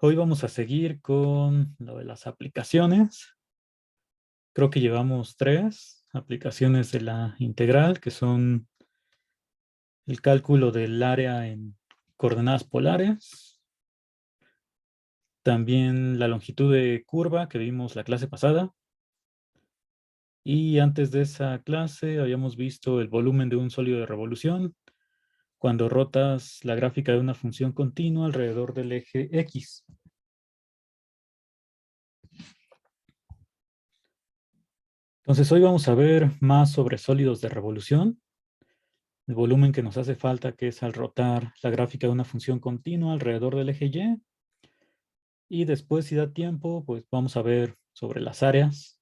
Hoy vamos a seguir con lo de las aplicaciones. Creo que llevamos tres aplicaciones de la integral, que son el cálculo del área en coordenadas polares, también la longitud de curva que vimos la clase pasada, y antes de esa clase habíamos visto el volumen de un sólido de revolución cuando rotas la gráfica de una función continua alrededor del eje X. Entonces hoy vamos a ver más sobre sólidos de revolución, el volumen que nos hace falta, que es al rotar la gráfica de una función continua alrededor del eje Y. Y después, si da tiempo, pues vamos a ver sobre las áreas.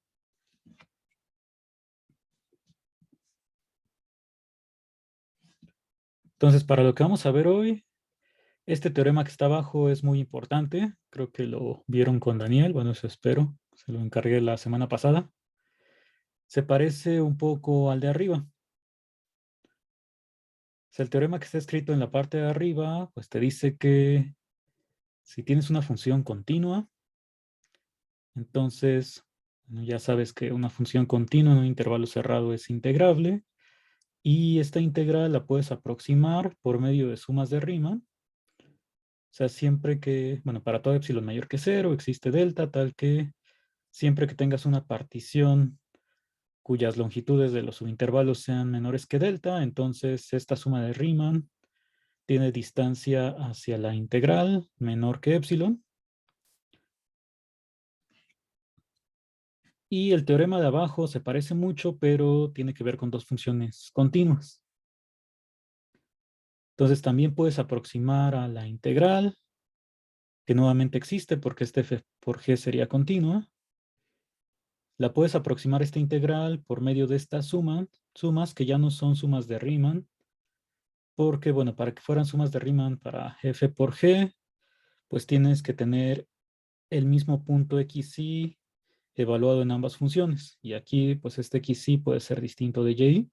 Entonces, para lo que vamos a ver hoy, este teorema que está abajo es muy importante. Creo que lo vieron con Daniel. Bueno, eso espero. Se lo encargué la semana pasada. Se parece un poco al de arriba. O sea, el teorema que está escrito en la parte de arriba, pues te dice que si tienes una función continua, entonces bueno, ya sabes que una función continua en un intervalo cerrado es integrable. Y esta integral la puedes aproximar por medio de sumas de Riemann. O sea, siempre que, bueno, para todo epsilon mayor que cero existe delta, tal que siempre que tengas una partición cuyas longitudes de los subintervalos sean menores que delta, entonces esta suma de Riemann tiene distancia hacia la integral menor que epsilon. Y el teorema de abajo se parece mucho, pero tiene que ver con dos funciones continuas. Entonces también puedes aproximar a la integral, que nuevamente existe porque este f por g sería continua. La puedes aproximar esta integral por medio de estas sumas que ya no son sumas de Riemann, porque, bueno, para que fueran sumas de Riemann para f por g, pues tienes que tener el mismo punto xy evaluado en ambas funciones. Y aquí, pues este xy puede ser distinto de y.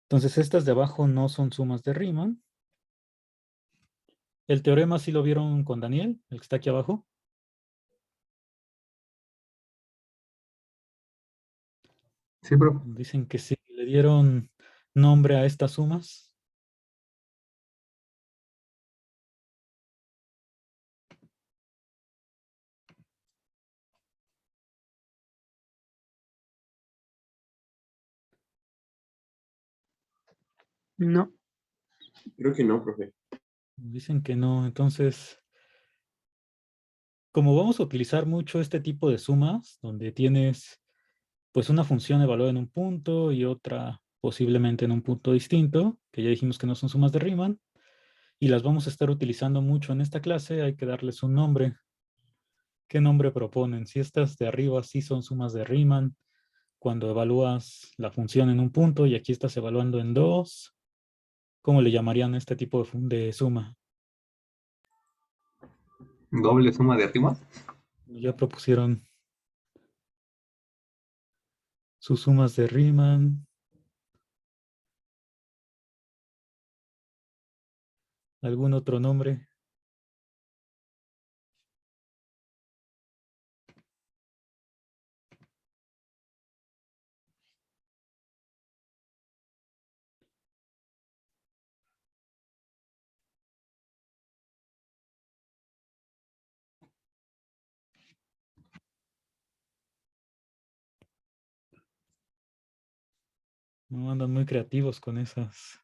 Entonces, estas de abajo no son sumas de Riemann. El teorema sí lo vieron con Daniel, el que está aquí abajo. Sí, profe. Dicen que sí, le dieron nombre a estas sumas. No. Creo que no, profe. Dicen que no. Entonces, como vamos a utilizar mucho este tipo de sumas, donde tienes pues una función evaluada en un punto y otra posiblemente en un punto distinto, que ya dijimos que no son sumas de Riemann, y las vamos a estar utilizando mucho en esta clase, hay que darles un nombre. ¿Qué nombre proponen? Si estas de arriba sí son sumas de Riemann, cuando evalúas la función en un punto y aquí estás evaluando en dos, ¿cómo le llamarían a este tipo de suma? Doble suma de rimas. Ya propusieron sus sumas de Riemann, algún otro nombre. No andan muy creativos con esas.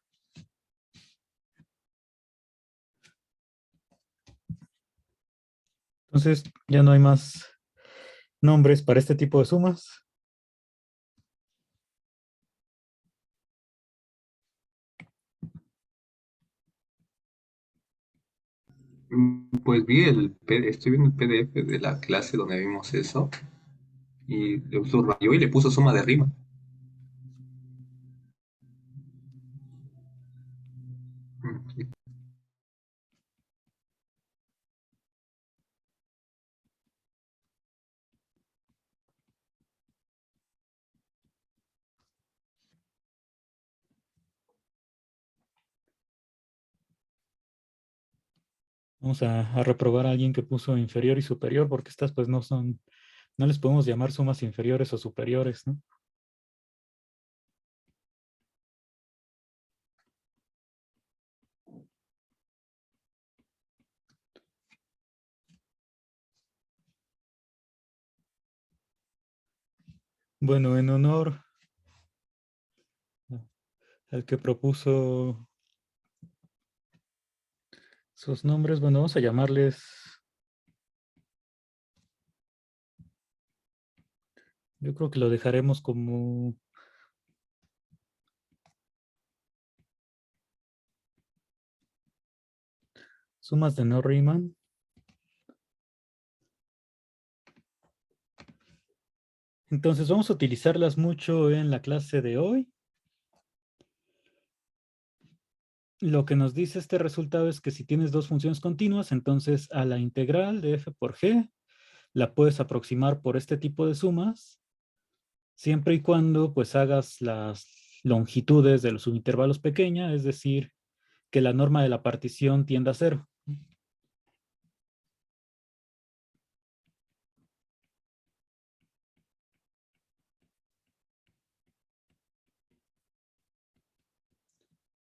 Entonces, ya no hay más nombres para este tipo de sumas. Pues estoy viendo el PDF de la clase donde vimos eso y lo subrayó y le puso suma de rima. Vamos a reprobar a alguien que puso inferior y superior porque estas pues no son, no les podemos llamar sumas inferiores o superiores, ¿no? Bueno, en honor al que propuso sus nombres, bueno, vamos a llamarles, yo creo que lo dejaremos como sumas de no Riemann. Entonces vamos a utilizarlas mucho en la clase de hoy. Lo que nos dice este resultado es que si tienes dos funciones continuas, entonces a la integral de f por g la puedes aproximar por este tipo de sumas, siempre y cuando pues hagas las longitudes de los subintervalos pequeña, es decir, que la norma de la partición tienda a cero.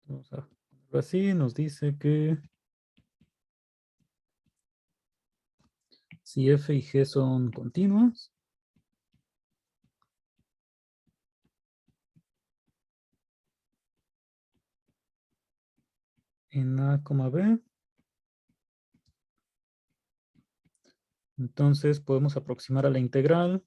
Vamos a ponerlo así, nos dice que si f y g son continuas, en a, b, entonces podemos aproximar a la integral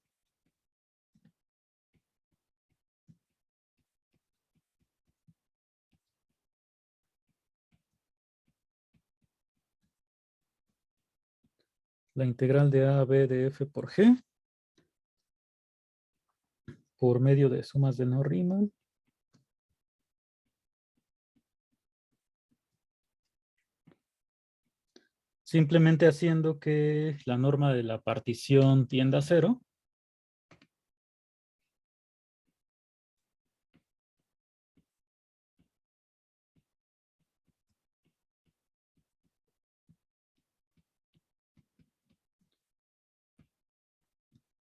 de a a b de f por g por medio de sumas de no Riemann. Simplemente haciendo que la norma de la partición tienda a cero.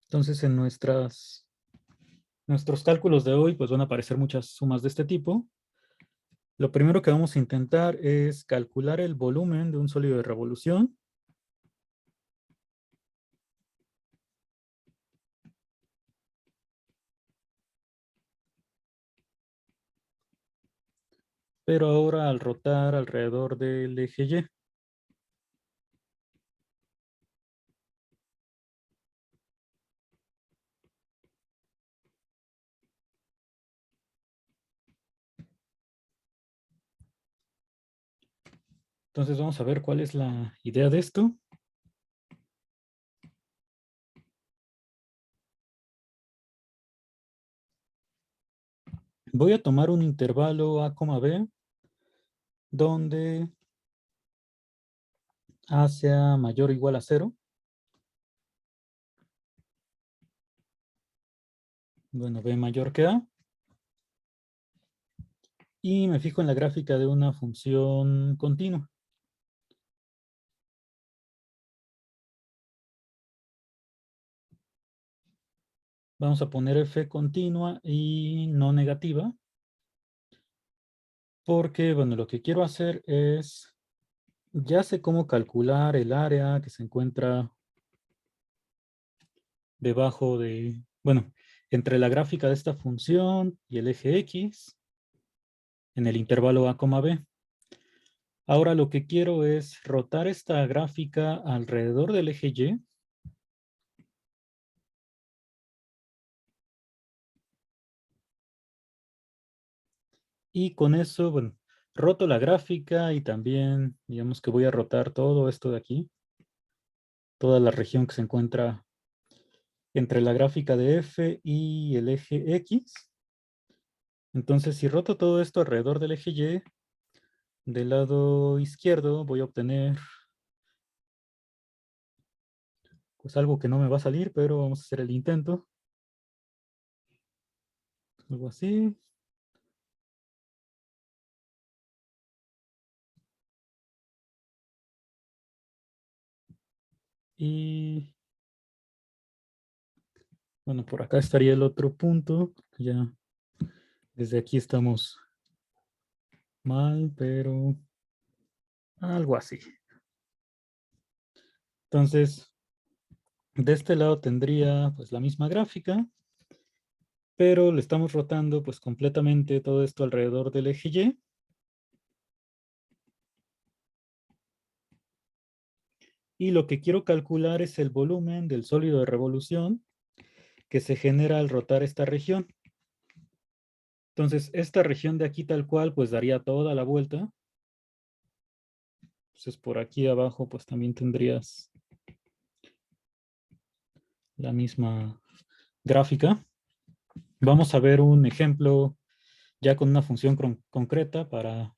Entonces en nuestros cálculos de hoy pues van a aparecer muchas sumas de este tipo. Lo primero que vamos a intentar es calcular el volumen de un sólido de revolución. Pero ahora al rotar alrededor del eje Y. Entonces vamos a ver cuál es la idea de esto. Voy a tomar un intervalo a, b, donde a sea mayor o igual a 0. Bueno, b mayor que a. Y me fijo en la gráfica de una función continua. Vamos a poner f continua y no negativa. Porque, bueno, lo que quiero hacer es, ya sé cómo calcular el área que se encuentra debajo de, bueno, entre la gráfica de esta función y el eje X en el intervalo a, b. Ahora lo que quiero es rotar esta gráfica alrededor del eje Y. Y con eso, bueno, roto la gráfica y también, digamos que voy a rotar todo esto de aquí. Toda la región que se encuentra entre la gráfica de F y el eje X. Entonces, si roto todo esto alrededor del eje Y, del lado izquierdo voy a obtener pues algo que no me va a salir, pero vamos a hacer el intento. Algo así. Y bueno, por acá estaría el otro punto. Ya desde aquí estamos mal, pero algo así. Entonces, de este lado tendría pues la misma gráfica, pero le estamos rotando pues completamente todo esto alrededor del eje Y. Y lo que quiero calcular es el volumen del sólido de revolución que se genera al rotar esta región. Entonces, esta región de aquí tal cual, pues daría toda la vuelta. Entonces, por aquí abajo, pues también tendrías la misma gráfica. Vamos a ver un ejemplo ya con una función concreta para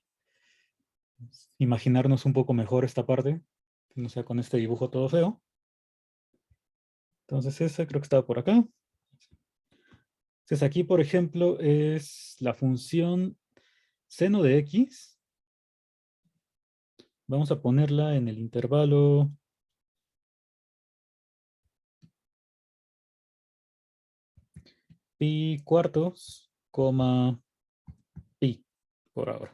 imaginarnos un poco mejor esta parte, que no sea con este dibujo todo feo. Entonces, ese creo que estaba por acá. Entonces, aquí, por ejemplo, es la función seno de x. Vamos a ponerla en el intervalo pi cuartos, coma pi, por ahora.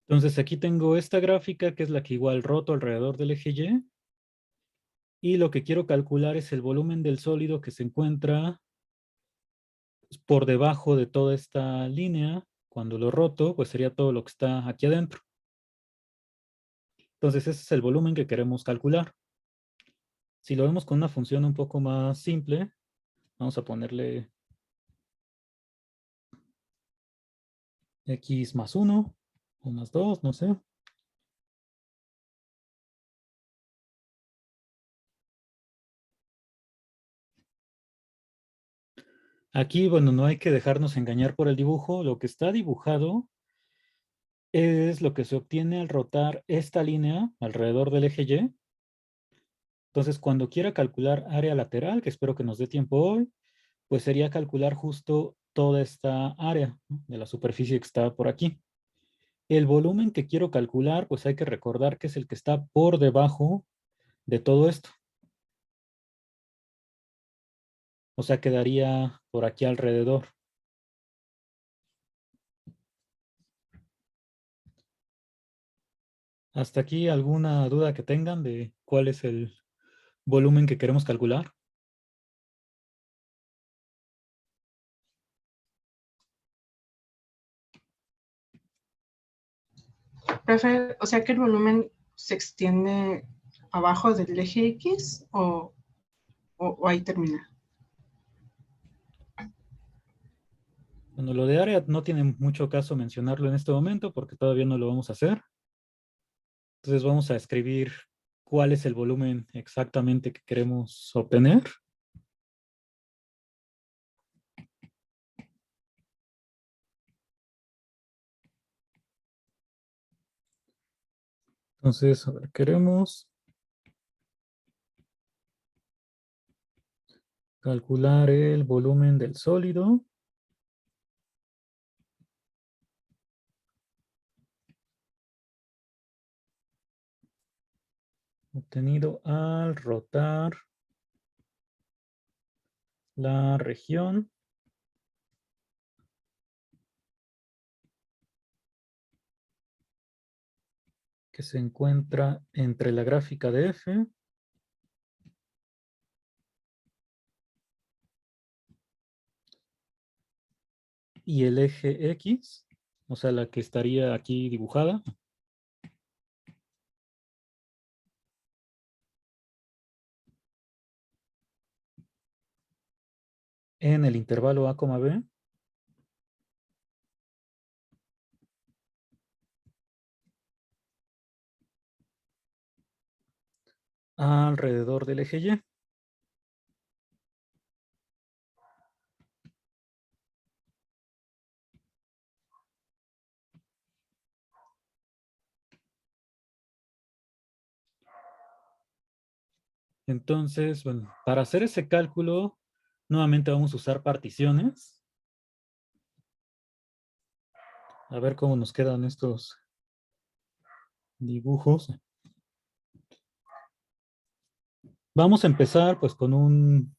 Entonces aquí tengo esta gráfica que es la que igual roto alrededor del eje Y. Y lo que quiero calcular es el volumen del sólido que se encuentra por debajo de toda esta línea. Cuando lo roto, pues sería todo lo que está aquí adentro. Entonces ese es el volumen que queremos calcular. Si lo vemos con una función un poco más simple, vamos a ponerle x más 1 o más 2, no sé. Aquí, bueno, no hay que dejarnos engañar por el dibujo. Lo que está dibujado es lo que se obtiene al rotar esta línea alrededor del eje Y. Entonces, cuando quiera calcular área lateral, que espero que nos dé tiempo hoy, pues sería calcular justo toda esta área, ¿no?, de la superficie que está por aquí. El volumen que quiero calcular, pues hay que recordar que es el que está por debajo de todo esto. O sea, quedaría por aquí alrededor. ¿Hasta aquí alguna duda que tengan de cuál es el volumen que queremos calcular? Profe, o sea que el volumen se extiende abajo del eje X o ahí termina. Bueno, lo de área no tiene mucho caso mencionarlo en este momento porque todavía no lo vamos a hacer. Entonces vamos a escribir cuál es el volumen exactamente que queremos obtener. Entonces, a ver, queremos calcular el volumen del sólido obtenido al rotar la región que se encuentra entre la gráfica de F y el eje X, o sea, la que estaría aquí dibujada. En el intervalo A, B, alrededor del eje Y. Entonces, bueno, para hacer ese cálculo, nuevamente vamos a usar particiones. A ver cómo nos quedan estos dibujos. Vamos a empezar pues con un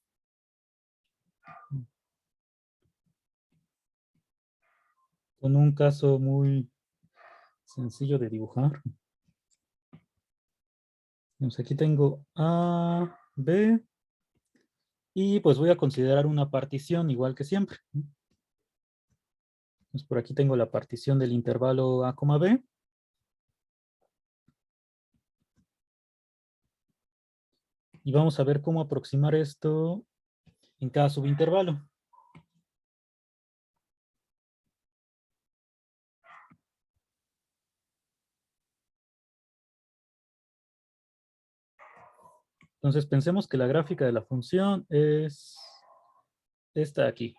caso muy sencillo de dibujar. Entonces, aquí tengo A, B, y pues voy a considerar una partición igual que siempre. Entonces, por aquí tengo la partición del intervalo A, B. Y vamos a ver cómo aproximar esto en cada subintervalo. Entonces pensemos que la gráfica de la función es esta de aquí.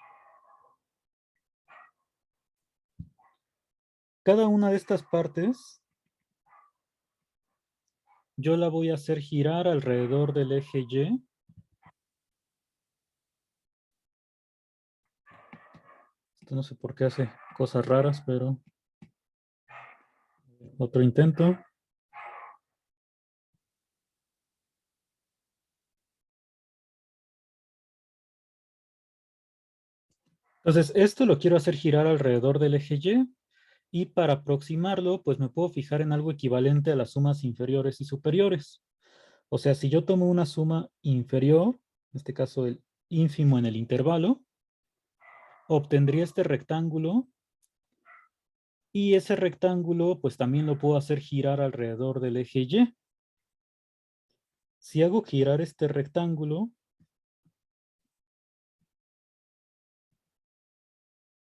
Cada una de estas partes yo la voy a hacer girar alrededor del eje Y. Esto no sé por qué hace cosas raras, pero otro intento. Entonces, esto lo quiero hacer girar alrededor del eje y para aproximarlo, pues me puedo fijar en algo equivalente a las sumas inferiores y superiores. O sea, si yo tomo una suma inferior, en este caso el ínfimo en el intervalo, obtendría este rectángulo y ese rectángulo pues también lo puedo hacer girar alrededor del eje Y. Si hago girar este rectángulo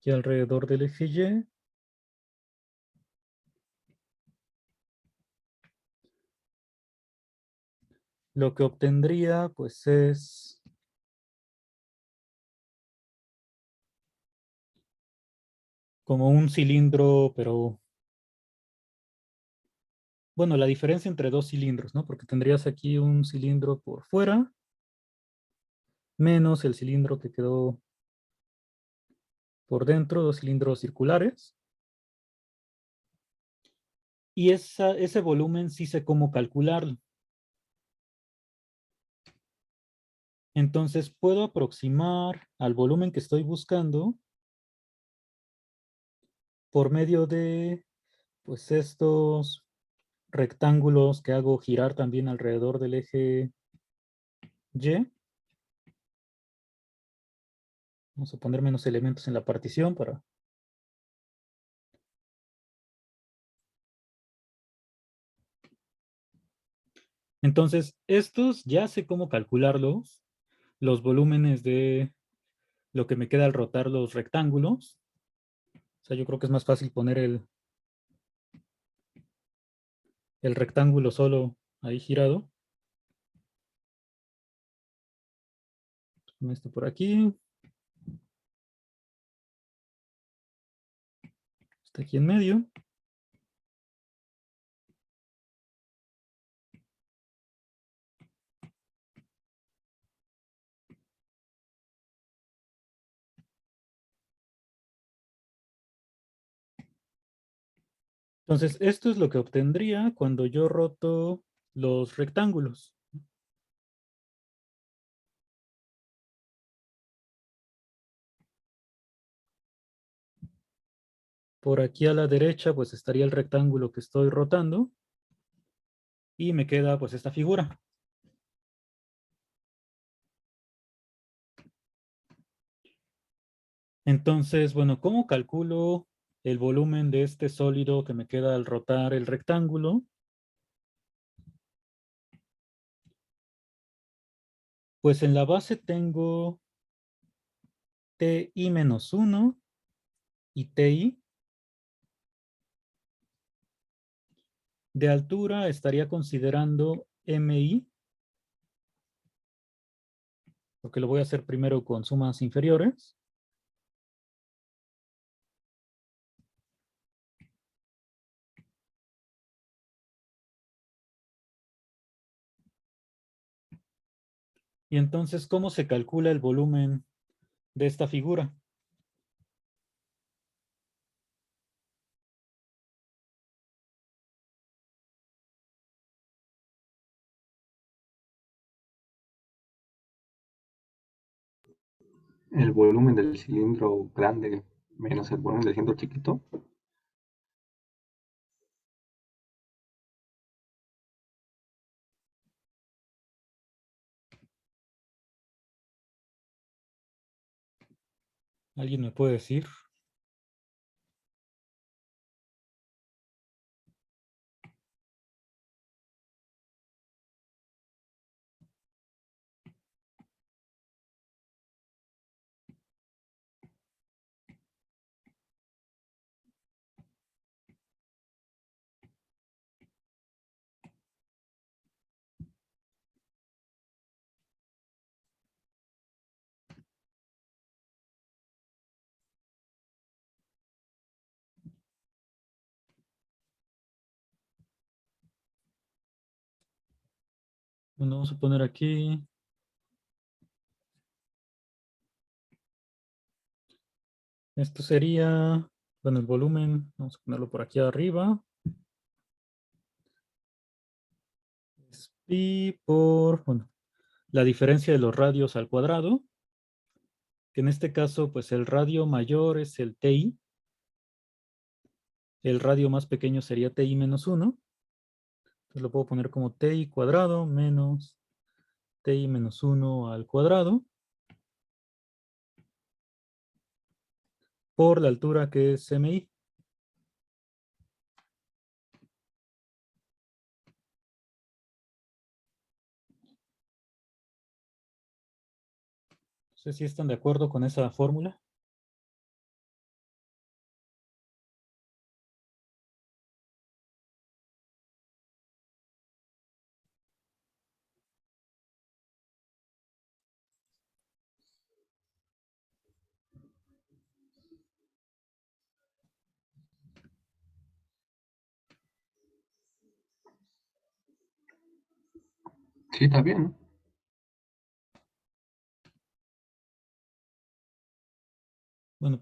y alrededor del eje Y, lo que obtendría pues es como un cilindro, pero bueno, la diferencia entre dos cilindros, ¿no? Porque tendrías aquí un cilindro por fuera, menos el cilindro que quedó por dentro, dos cilindros circulares. Y ese volumen sí sé cómo calcularlo. Entonces puedo aproximar al volumen que estoy buscando por medio de pues estos rectángulos que hago girar también alrededor del eje Y. Vamos a poner menos elementos en la partición para... Entonces, estos ya sé cómo calcularlos, los volúmenes de lo que me queda al rotar los rectángulos. O sea, yo creo que es más fácil poner el rectángulo solo ahí girado. Con esto por aquí. Está aquí en medio. Entonces, esto es lo que obtendría cuando yo roto los rectángulos. Por aquí a la derecha, pues estaría el rectángulo que estoy rotando. Y me queda pues esta figura. Entonces, bueno, ¿cómo calculo el volumen de este sólido que me queda al rotar el rectángulo? Pues en la base tengo TI-1 y TI. De altura estaría considerando MI, porque lo voy a hacer primero con sumas inferiores. Y entonces, ¿cómo se calcula el volumen de esta figura? El volumen del cilindro grande menos el volumen del cilindro chiquito. ¿Alguien me puede decir? Bueno, vamos a poner aquí. Esto sería, bueno, el volumen, vamos a ponerlo por aquí arriba. Es pi por, bueno, la diferencia de los radios al cuadrado, que en este caso, pues el radio mayor es el TI, el radio más pequeño sería TI menos 1, entonces lo puedo poner como TI cuadrado menos TI menos 1 al cuadrado, por la altura que es MI. No sé si están de acuerdo con esa fórmula. Sí, está bien, ¿no? Bueno,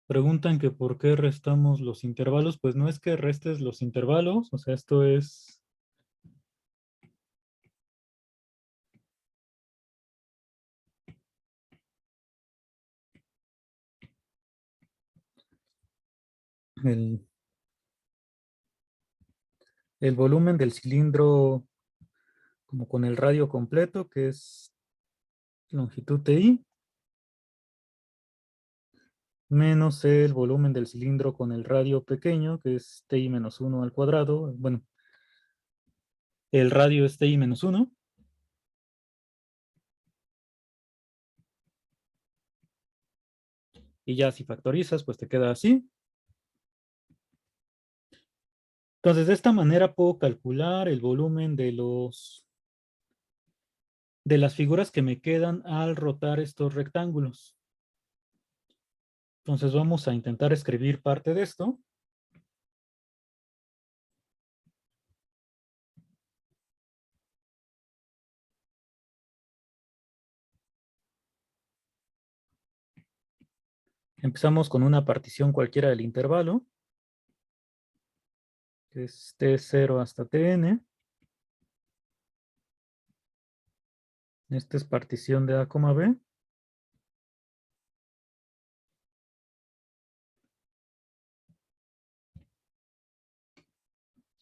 preguntan que por qué restamos los intervalos. Pues no es que restes los intervalos, o sea, esto es el, el volumen del cilindro como con el radio completo, que es longitud TI, menos el volumen del cilindro con el radio pequeño, que es TI menos 1 al cuadrado. Bueno, el radio es TI menos 1. Y ya si factorizas, pues te queda así. Entonces, de esta manera puedo calcular el volumen de las figuras que me quedan al rotar estos rectángulos. Entonces vamos a intentar escribir parte de esto. Empezamos con una partición cualquiera del intervalo, que es T0 hasta Tn. Esta es partición de A, B.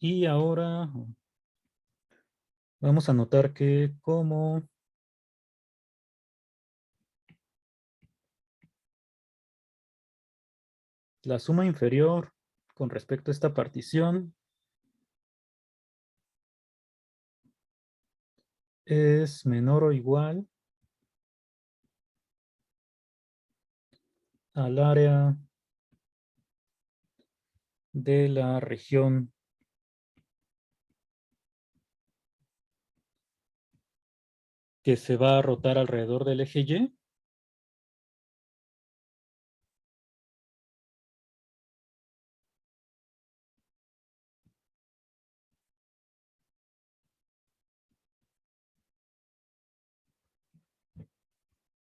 Y ahora vamos a notar que como la suma inferior con respecto a esta partición es menor o igual al área de la región que se va a rotar alrededor del eje Y.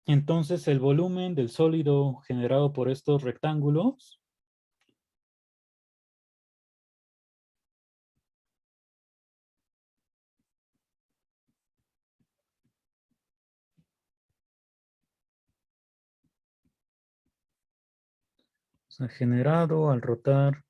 Entonces el volumen del sólido generado por estos rectángulos se ha generado al rotar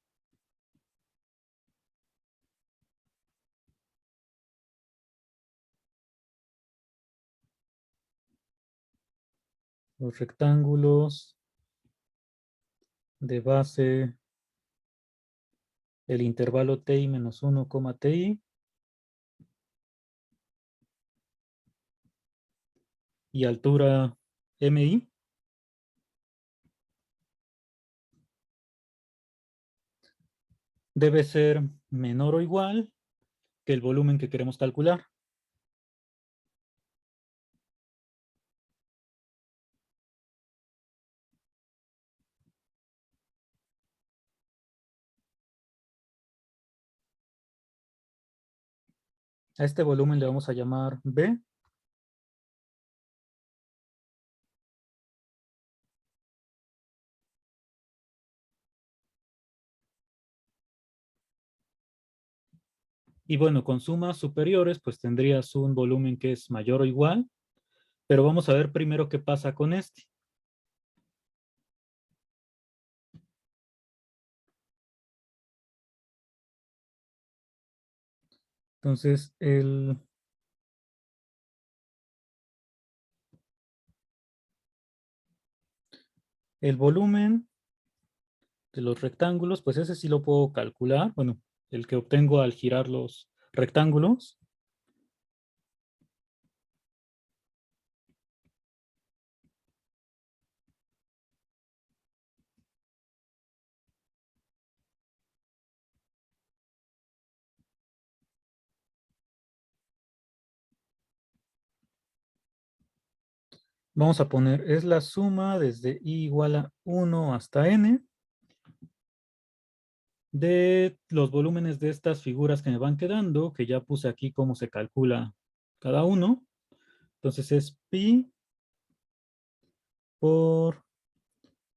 los rectángulos de base el intervalo ti menos 1, ti y altura mi debe ser menor o igual que el volumen que queremos calcular. A este volumen le vamos a llamar B. Y bueno, con sumas superiores, pues tendrías un volumen que es mayor o igual. Pero vamos a ver primero qué pasa con este. Entonces, el volumen de los rectángulos, pues ese sí lo puedo calcular. Bueno, el que obtengo al girar los rectángulos. Vamos a poner, es la suma desde i igual a 1 hasta n de los volúmenes de estas figuras que me van quedando, que ya puse aquí cómo se calcula cada uno. Entonces es pi por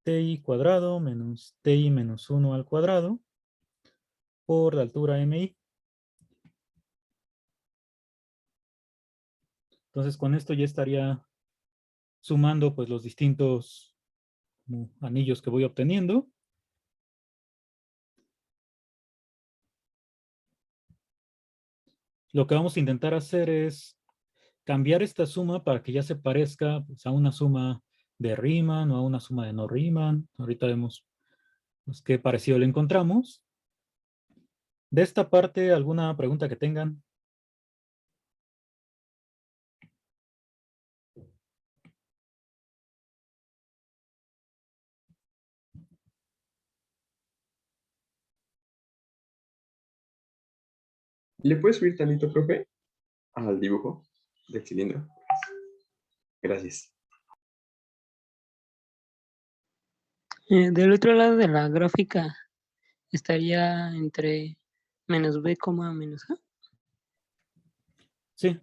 ti cuadrado menos ti menos 1 al cuadrado por la altura mi. Entonces con esto ya estaría sumando pues los distintos anillos que voy obteniendo. Lo que vamos a intentar hacer es cambiar esta suma para que ya se parezca pues, a una suma de Riemann o a una suma de no Riemann. Ahorita vemos pues, qué parecido le encontramos. De esta parte, ¿alguna pregunta que tengan? ¿Le puedes subir tantito, profe, al dibujo del cilindro? Gracias. Del otro lado de la gráfica estaría entre menos b, menos a. Sí.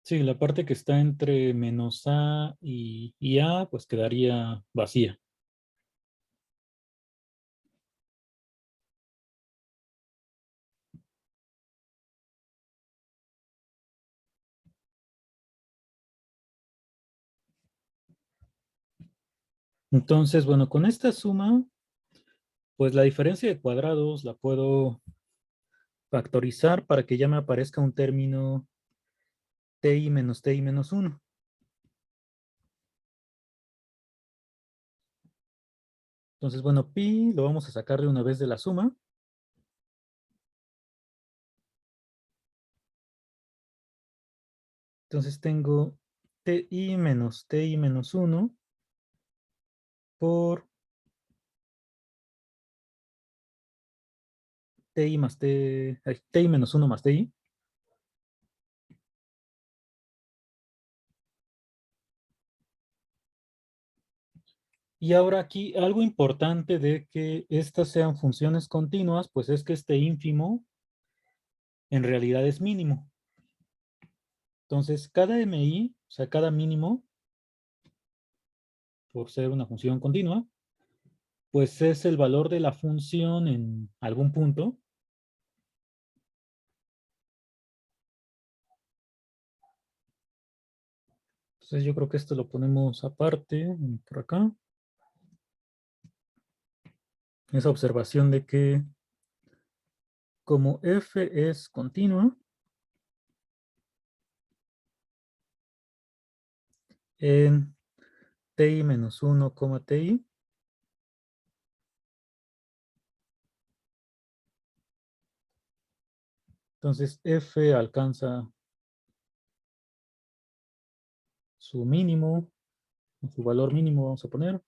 Sí, la parte que está entre menos a y a, pues quedaría vacía. Entonces, bueno, con esta suma, pues la diferencia de cuadrados la puedo factorizar para que ya me aparezca un término ti menos 1. Entonces, bueno, pi lo vamos a sacar de una vez de la suma. Entonces tengo ti menos 1 por ti menos 1 más ti. Y ahora aquí algo importante de que estas sean funciones continuas, pues es que este ínfimo en realidad es mínimo. Entonces, cada MI, o sea, cada mínimo, por ser una función continua, pues es el valor de la función en algún punto. Entonces yo creo que esto lo ponemos aparte, por acá. Esa observación de que como f es continua, en ti menos 1, ti, entonces f alcanza su mínimo, su valor mínimo vamos a poner,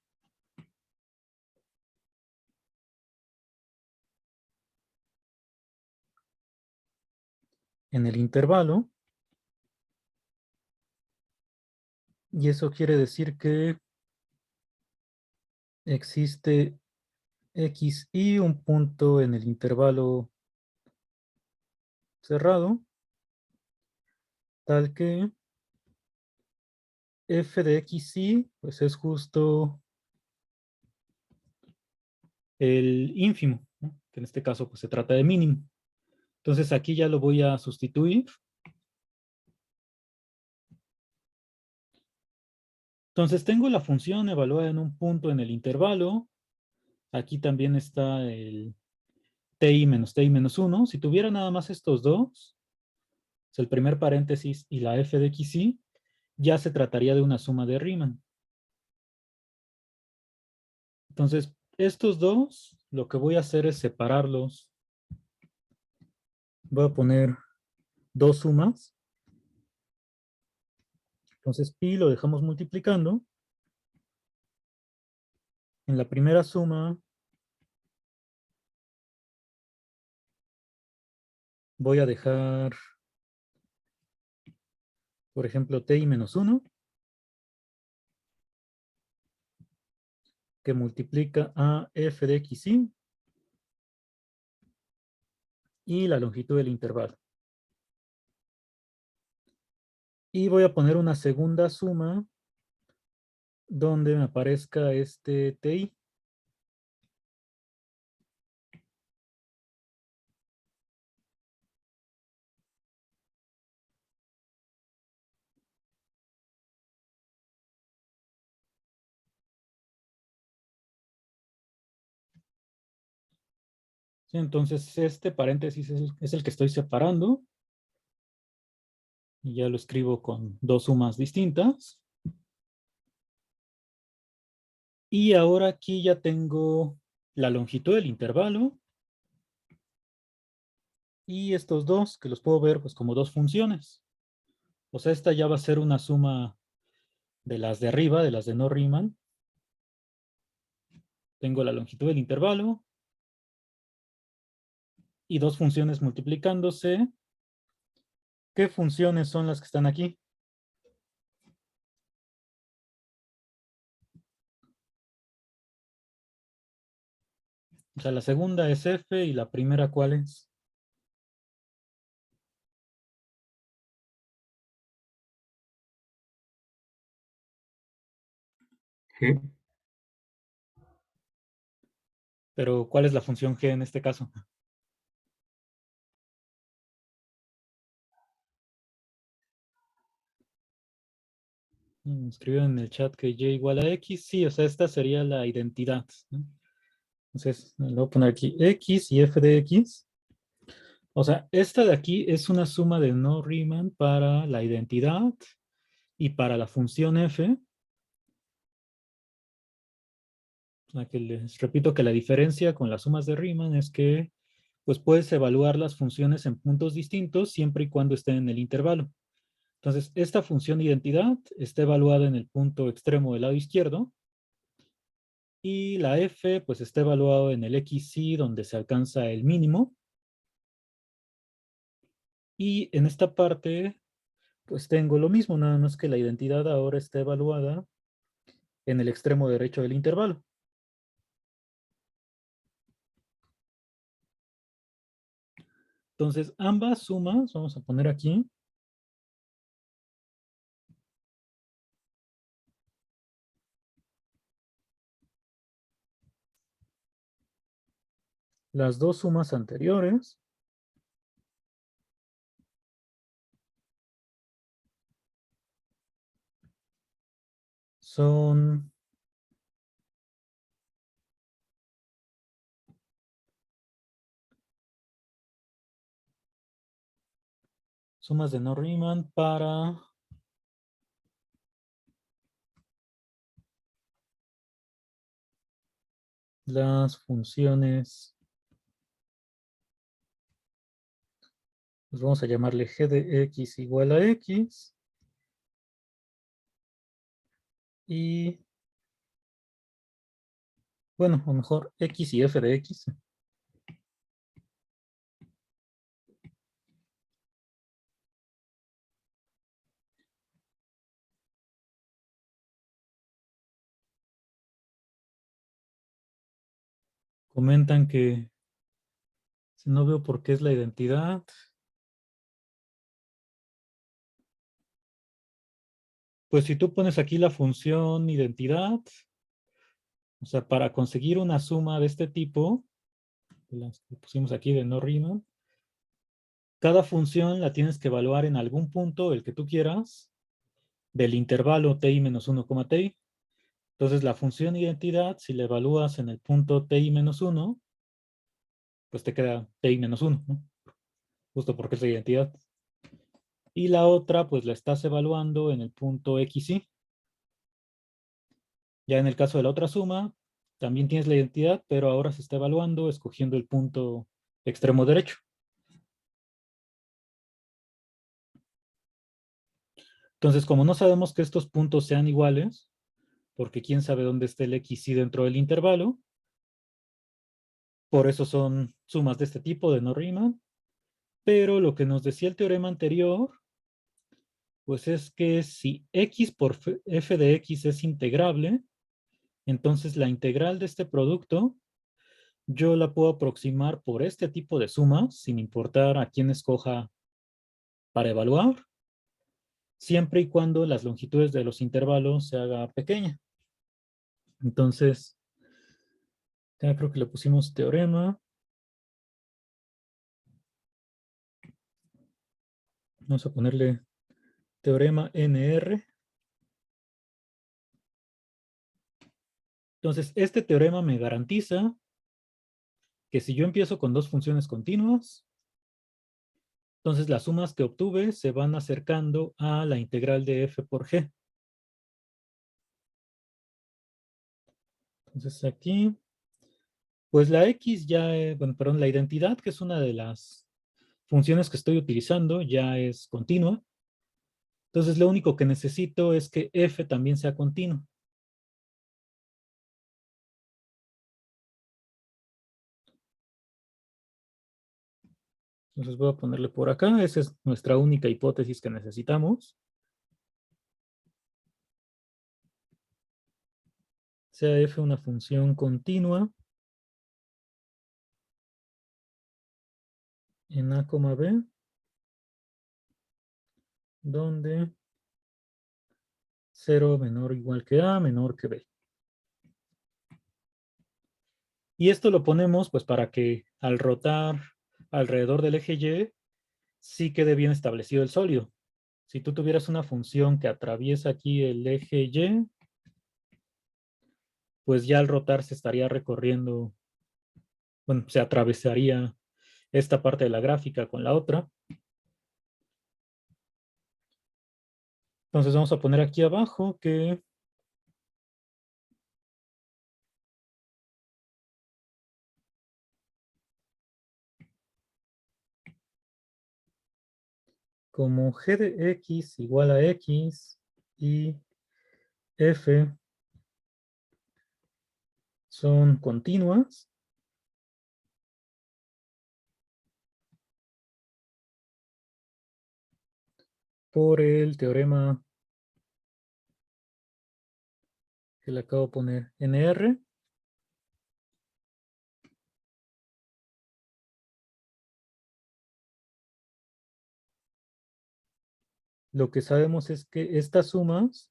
en el intervalo, y eso quiere decir que existe x y un punto en el intervalo cerrado, tal que f de x y pues es justo el ínfimo, ¿no? Que en este caso pues se trata de mínimo. Entonces aquí ya lo voy a sustituir. Entonces tengo la función evaluada en un punto en el intervalo. Aquí también está el ti menos 1. Si tuviera nada más estos dos, es el primer paréntesis y la f de x y, ya se trataría de una suma de Riemann. Entonces, estos dos, lo que voy a hacer es separarlos. Voy a poner dos sumas. Entonces, pi lo dejamos multiplicando. En la primera suma voy a dejar, por ejemplo, ti menos 1, que multiplica a f de xy y la longitud del intervalo. Y voy a poner una segunda suma donde me aparezca este ti. Sí, entonces, este paréntesis es el que estoy separando. Y ya lo escribo con dos sumas distintas. Y ahora aquí ya tengo la longitud del intervalo. Y estos dos, que los puedo ver pues como dos funciones. O sea, esta ya va a ser una suma de las de arriba, de las de no Riemann. Tengo la longitud del intervalo. Y dos funciones multiplicándose. ¿Qué funciones son las que están aquí? O sea, la segunda es f y la primera, ¿cuál es? G. Pero, ¿cuál es la función g en este caso? Escriben en el chat que y igual a x. Sí, o sea, esta sería la identidad, ¿no? Entonces, le voy a poner aquí x y f de x. O sea, esta de aquí es una suma de no Riemann para la identidad y para la función f. O sea, que les repito que la diferencia con las sumas de Riemann es que pues puedes evaluar las funciones en puntos distintos siempre y cuando estén en el intervalo. Entonces, esta función de identidad está evaluada en el punto extremo del lado izquierdo y la f pues está evaluado en el xy donde se alcanza el mínimo. Y en esta parte pues tengo lo mismo, nada más que la identidad ahora está evaluada en el extremo derecho del intervalo. Entonces, ambas sumas, vamos a poner aquí, las dos sumas anteriores son sumas de no Riemann para las funciones, pues vamos a llamarle g de x igual a x y, bueno, o mejor x y f de x. Comentan que no veo por qué es la identidad. Pues si tú pones aquí la función identidad, o sea, para conseguir una suma de este tipo, las que pusimos aquí de no Riemann, cada función la tienes que evaluar en algún punto, el que tú quieras, del intervalo ti menos 1, ti. Entonces la función identidad, si la evalúas en el punto ti menos 1, pues te queda ti menos 1, ¿no? Justo porque es la identidad. Y la otra, pues la estás evaluando en el punto xy. Ya en el caso de la otra suma, también tienes la identidad, pero ahora se está evaluando escogiendo el punto extremo derecho. Entonces, como no sabemos que estos puntos sean iguales, porque quién sabe dónde está el xy dentro del intervalo, por eso son sumas de este tipo, de no Riemann. Pero lo que nos decía el teorema anterior, pues es que si x por f de x es integrable, entonces la integral de este producto yo la puedo aproximar por este tipo de sumas, sin importar a quién escoja para evaluar, siempre y cuando las longitudes de los intervalos se haga pequeña. Entonces, ya creo que le pusimos teorema. Vamos a ponerle teorema NR. Entonces, este teorema me garantiza que si yo empiezo con dos funciones continuas, entonces las sumas que obtuve se van acercando a la integral de f por g. Entonces aquí, pues la x ya, bueno, perdón, la identidad, que es una de las funciones que estoy utilizando, ya es continua. Entonces lo único que necesito es que f también sea continuo. Entonces voy a ponerle por acá, esa es nuestra única hipótesis que necesitamos. Sea f una función continua en a, b, donde 0 menor o igual que a, menor que b. Y esto lo ponemos pues para que al rotar alrededor del eje Y sí quede bien establecido el sólido. Si tú tuvieras una función que atraviesa aquí el eje Y, pues ya al rotar se estaría recorriendo, bueno, se atravesaría esta parte de la gráfica con la otra. Entonces vamos a poner aquí abajo que como g de x igual a x y f son continuas, por el teorema que le acabo de poner NR, lo que sabemos es que estas sumas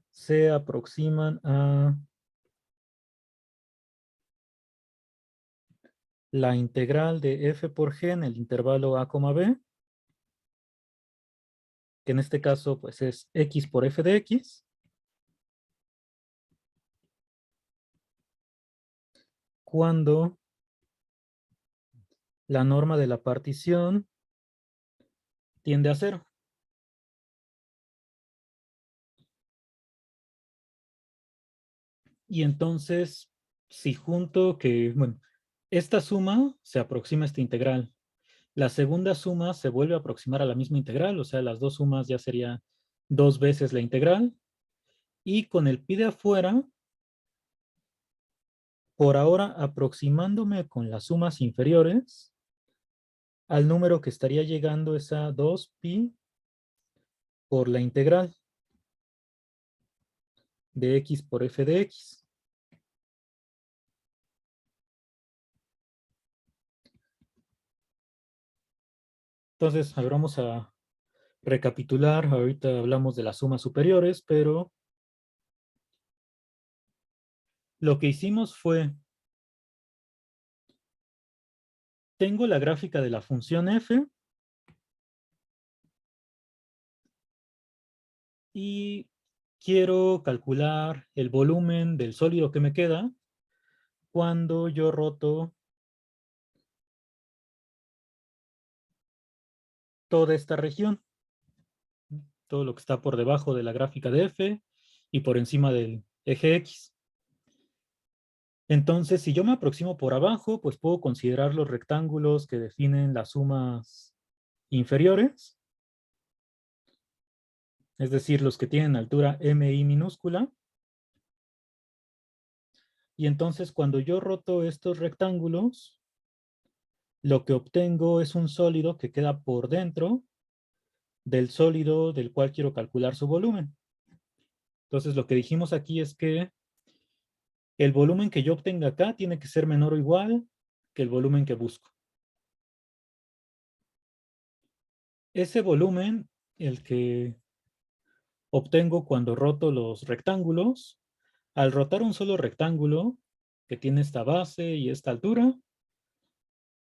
se aproximan a la integral de f por g en el intervalo a, b, que en este caso pues es x por f de x, cuando la norma de la partición tiende a cero. Y entonces, si junto que, bueno, esta suma se aproxima a esta integral. La segunda suma se vuelve a aproximar a la misma integral, o sea, las dos sumas ya sería 2 veces la integral. Y con el pi de afuera, por ahora aproximándome con las sumas inferiores, al número que estaría llegando es a 2pi por la integral de x por f de x. Entonces, ahora vamos a recapitular. Ahorita hablamos de las sumas superiores, pero lo que hicimos fue, tengo la gráfica de la función f y quiero calcular el volumen del sólido que me queda cuando yo roto toda esta región, todo lo que está por debajo de la gráfica de f y por encima del eje x. Entonces, si yo me aproximo por abajo, pues puedo considerar los rectángulos que definen las sumas inferiores, es decir, los que tienen altura mi minúscula. Y entonces, cuando yo roto estos rectángulos, lo que obtengo es un sólido que queda por dentro del sólido del cual quiero calcular su volumen. Entonces, lo que dijimos aquí es que el volumen que yo obtenga acá tiene que ser menor o igual que el volumen que busco. Ese volumen, el que obtengo cuando roto los rectángulos, al rotar un solo rectángulo que tiene esta base y esta altura,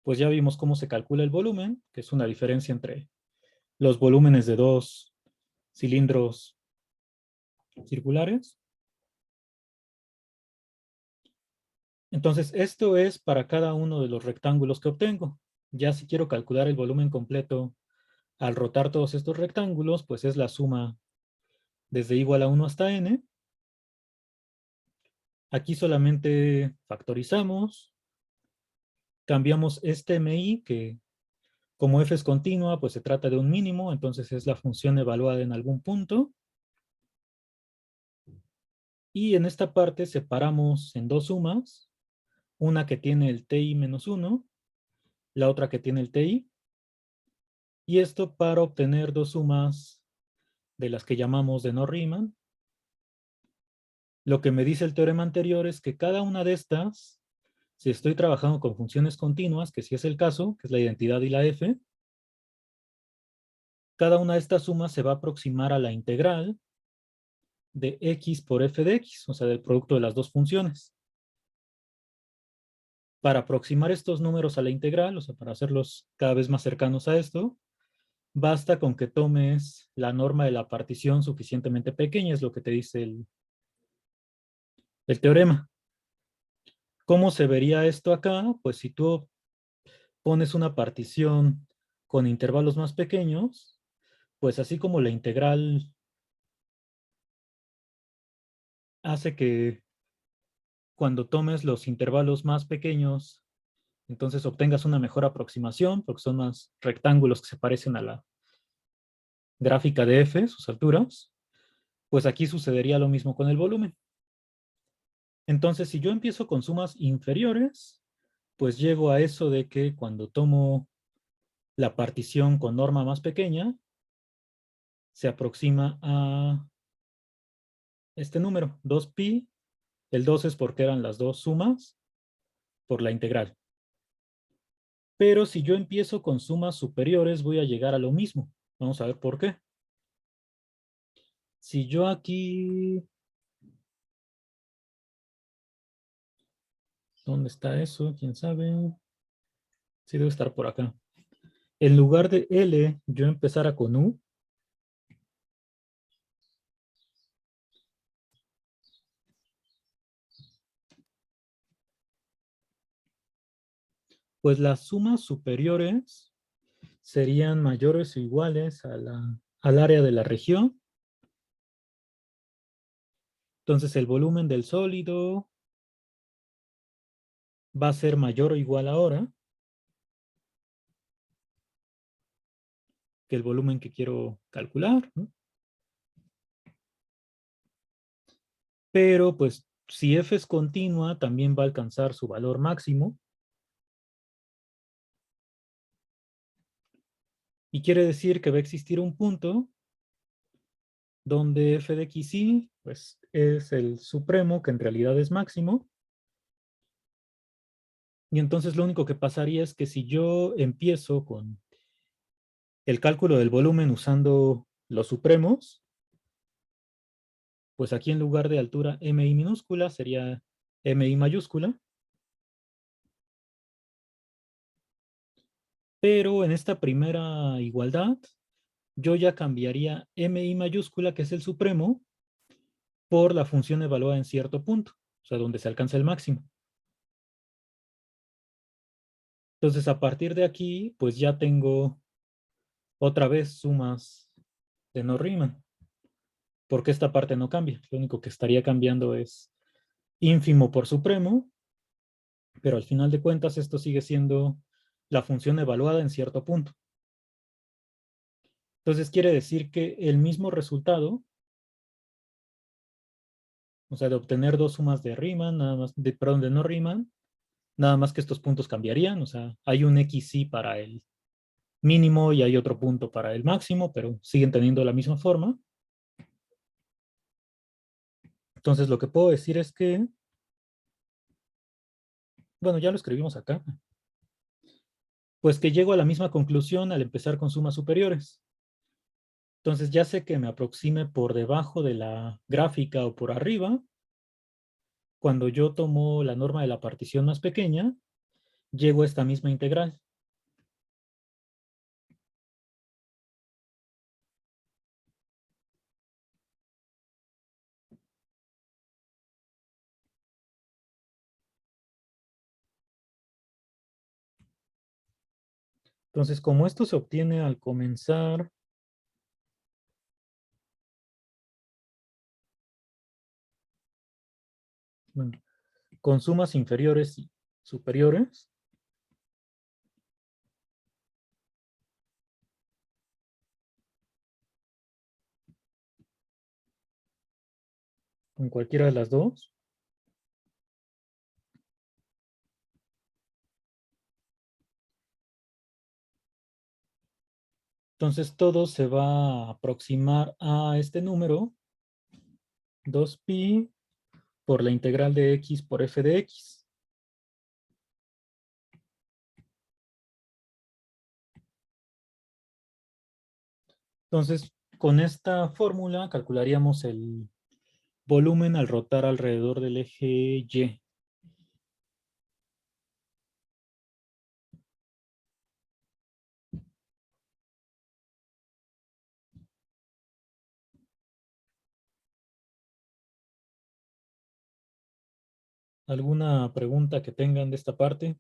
pues ya vimos cómo se calcula el volumen, que es una diferencia entre los volúmenes de dos cilindros circulares. Entonces, esto es para cada uno de los rectángulos que obtengo. Ya si quiero calcular el volumen completo al rotar todos estos rectángulos, pues es la suma desde igual a 1 hasta n. Aquí solamente factorizamos, cambiamos este mi, que como f es continua, pues se trata de un mínimo, entonces es la función evaluada en algún punto. Y en esta parte separamos en dos sumas, una que tiene el ti menos 1, la otra que tiene el ti. Y esto para obtener dos sumas de las que llamamos de no Riemann. Lo que me dice el teorema anterior es que cada una de estas, si estoy trabajando con funciones continuas, que sí es el caso, que es la identidad y la f, cada una de estas sumas se va a aproximar a la integral de x por f de x, o sea, del producto de las dos funciones. Para aproximar estos números a la integral, o sea, para hacerlos cada vez más cercanos a esto, basta con que tomes la norma de la partición suficientemente pequeña, es lo que te dice el teorema. ¿Cómo se vería esto acá? Pues si tú pones una partición con intervalos más pequeños, pues así como la integral hace que cuando tomes los intervalos más pequeños, entonces obtengas una mejor aproximación, porque son más rectángulos que se parecen a la gráfica de f, sus alturas, pues aquí sucedería lo mismo con el volumen. Entonces, si yo empiezo con sumas inferiores, pues llego a eso de que cuando tomo la partición con norma más pequeña, se aproxima a este número, 2pi. El 2 es porque eran las dos sumas por la integral. Pero si yo empiezo con sumas superiores, voy a llegar a lo mismo. Vamos a ver por qué. Si yo aquí... ¿Dónde está eso? ¿Quién sabe? Sí, debe estar por acá. En lugar de L, yo empezara con U. Pues las sumas superiores serían mayores o iguales al área de la región. Entonces el volumen del sólido va a ser mayor o igual ahora que el volumen que quiero calcular, ¿no? Pero pues si F es continua, también va a alcanzar su valor máximo. Y quiere decir que va a existir un punto donde f de xy pues, es el supremo, que en realidad es máximo. Y entonces lo único que pasaría es que si yo empiezo con el cálculo del volumen usando los supremos, pues aquí en lugar de altura mi minúscula sería mi mayúscula. Pero en esta primera igualdad, yo ya cambiaría mi mayúscula, que es el supremo, por la función evaluada en cierto punto, o sea, donde se alcanza el máximo. Entonces, a partir de aquí, pues ya tengo otra vez sumas de no Riemann, porque esta parte no cambia. Lo único que estaría cambiando es ínfimo por supremo, pero al final de cuentas esto sigue siendo la función evaluada en cierto punto. Entonces quiere decir que el mismo resultado, o sea, de obtener dos sumas de Riemann, nada más, perdón, de no Riemann, nada más que estos puntos cambiarían, o sea, hay un xy para el mínimo y hay otro punto para el máximo, pero siguen teniendo la misma forma. Entonces lo que puedo decir es que, bueno, ya lo escribimos acá, pues que llego a la misma conclusión al empezar con sumas superiores. Entonces ya sé que me aproxime por debajo de la gráfica o por arriba. Cuando yo tomo la norma de la partición más pequeña, llego a esta misma integral. Entonces, como esto se obtiene al comenzar, bueno, con sumas inferiores y superiores, con cualquiera de las dos, entonces todo se va a aproximar a este número, 2pi por la integral de x por f de x. Entonces, con esta fórmula calcularíamos el volumen al rotar alrededor del eje Y. ¿Alguna pregunta que tengan de esta parte?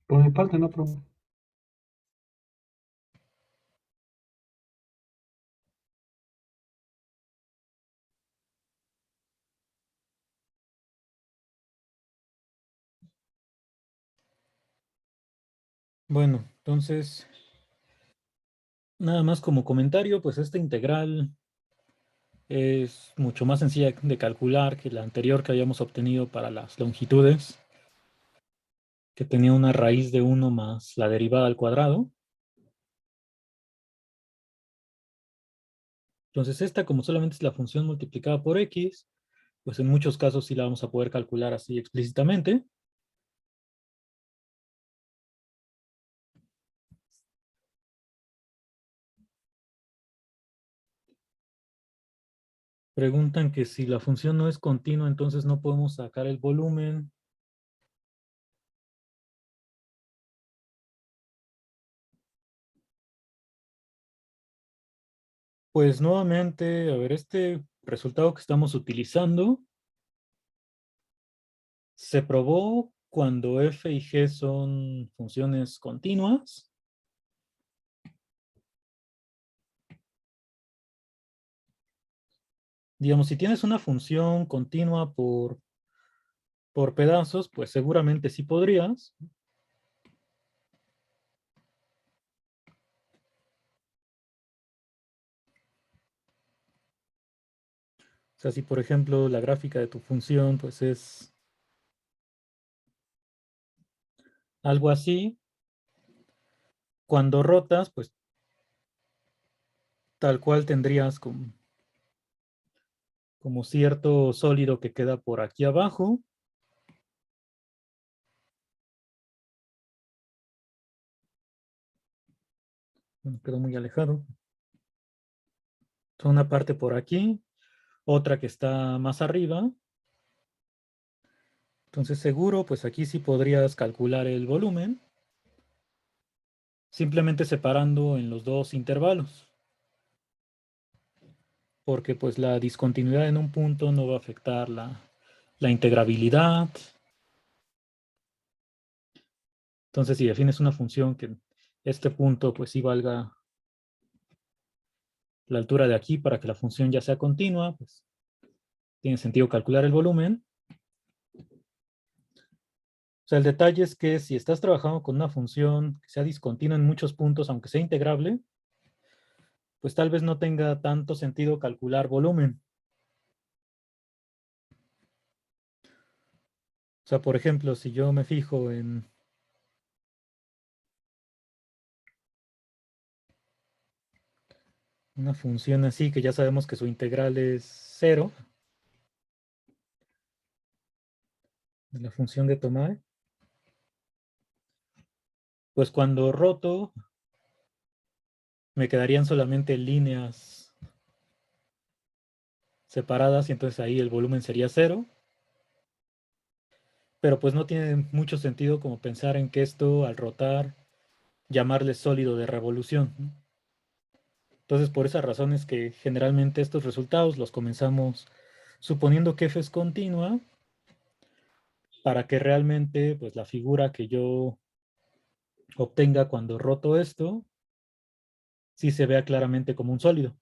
Por mi parte, no, profe. Bueno, entonces, nada más como comentario, pues esta integral Es mucho más sencilla de calcular que la anterior que habíamos obtenido para las longitudes, que tenía una raíz de 1 más la derivada al cuadrado. Entonces esta, como solamente es la función multiplicada por x, pues en muchos casos sí la vamos a poder calcular así explícitamente. Preguntan que si la función no es continua, entonces no podemos sacar el volumen. Pues nuevamente, a ver, este resultado que estamos utilizando se probó cuando f y g son funciones continuas. Digamos, si tienes una función continua por pedazos, pues seguramente sí podrías. O sea, si por ejemplo la gráfica de tu función pues es algo así, cuando rotas, pues tal cual tendrías como cierto sólido que queda por aquí abajo. Bueno, quedó muy alejado. Una parte por aquí, otra que está más arriba. Entonces seguro, pues aquí sí podrías calcular el volumen, simplemente separando en los dos intervalos. Porque pues la discontinuidad en un punto no va a afectar la integrabilidad. Entonces si defines una función que este punto pues sí valga la altura de aquí para que la función ya sea continua, pues tiene sentido calcular el volumen. O sea, el detalle es que si estás trabajando con una función que sea discontinua en muchos puntos, aunque sea integrable, pues tal vez no tenga tanto sentido calcular volumen. O sea, por ejemplo, si yo me fijo en una función así, que ya sabemos que su integral es 0, de la función de Tomare, pues cuando roto, me quedarían solamente líneas separadas y entonces ahí el volumen sería 0. Pero pues no tiene mucho sentido como pensar en que esto, al rotar, llamarle sólido de revolución, ¿no? Entonces, por esa razón es que generalmente estos resultados los comenzamos suponiendo que f es continua para que realmente pues la figura que yo obtenga cuando roto esto sí se vea claramente como un sólido.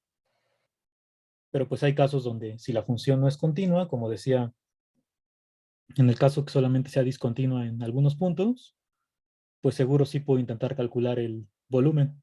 Pero pues hay casos donde si la función no es continua, como decía, en el caso que solamente sea discontinua en algunos puntos, pues seguro sí puedo intentar calcular el volumen.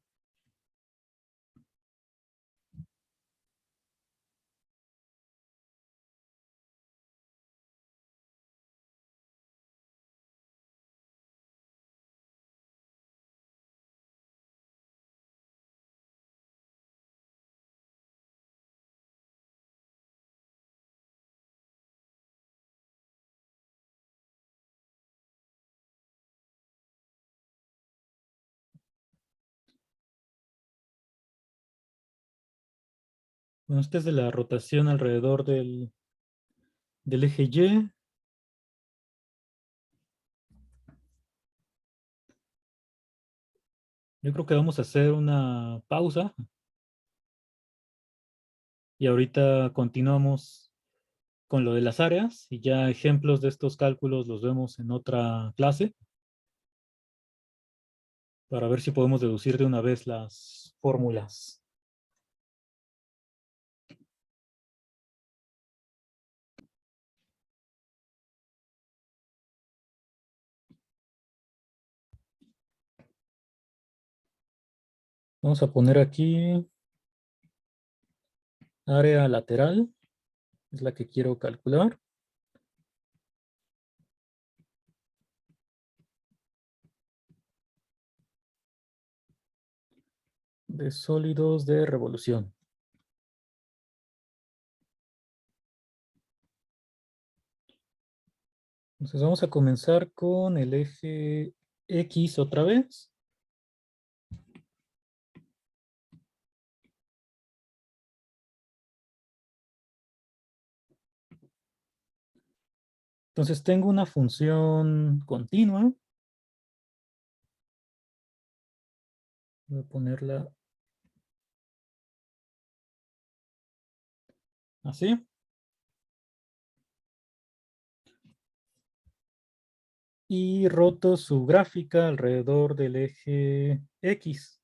Bueno, este es de la rotación alrededor del eje Y. Yo creo que vamos a hacer una pausa y ahorita continuamos con lo de las áreas y ya ejemplos de estos cálculos los vemos en otra clase para ver si podemos deducir de una vez las fórmulas. Vamos a poner aquí área lateral es la que quiero calcular. De sólidos de revolución. Entonces vamos a comenzar con el eje X otra vez. Entonces tengo una función continua. Voy a ponerla así. Y roto su gráfica alrededor del eje X.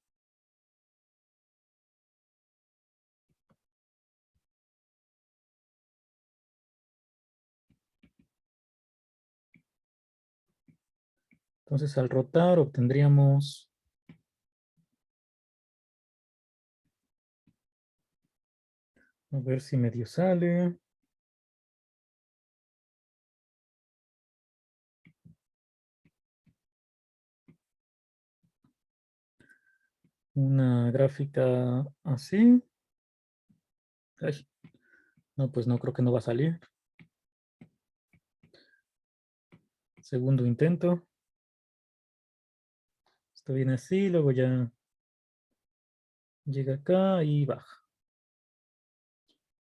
Entonces al rotar obtendríamos a ver si medio sale. Una gráfica así. Ay, no, pues no, creo que no va a salir. Segundo intento. Esto viene así, luego ya llega acá y baja.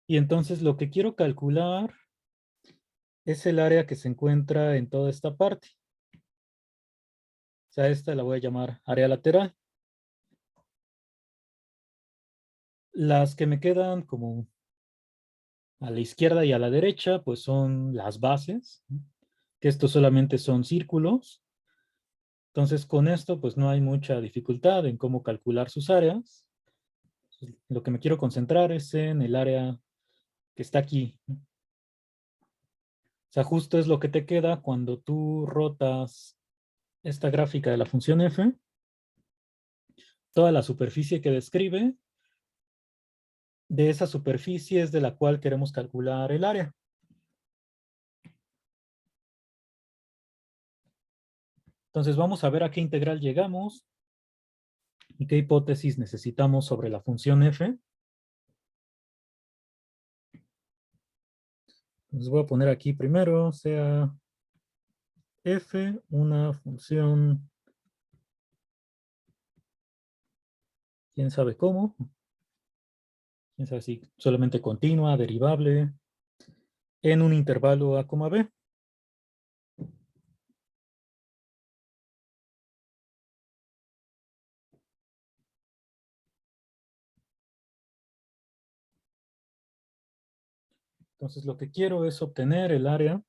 Y entonces lo que quiero calcular es el área que se encuentra en toda esta parte. O sea, esta la voy a llamar área lateral. Las que me quedan como a la izquierda y a la derecha, pues son las bases, ¿no? Que estos solamente son círculos. Entonces, con esto, pues no hay mucha dificultad en cómo calcular sus áreas. Lo que me quiero concentrar es en el área que está aquí, ¿no? O sea, justo es lo que te queda cuando tú rotas esta gráfica de la función f. Toda la superficie que describe, de esa superficie es de la cual queremos calcular el área. Entonces vamos a ver a qué integral llegamos y qué hipótesis necesitamos sobre la función f. Entonces voy a poner aquí primero, sea f una función, quién sabe cómo, quién sabe si solamente continua, derivable, en un intervalo a, b. Entonces lo que quiero es obtener el área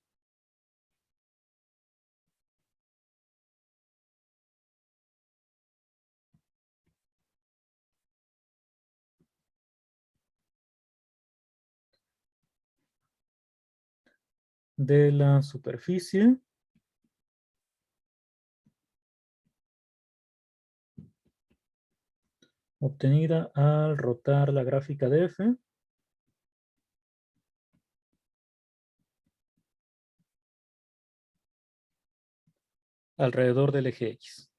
de la superficie obtenida al rotar la gráfica de f alrededor del eje X.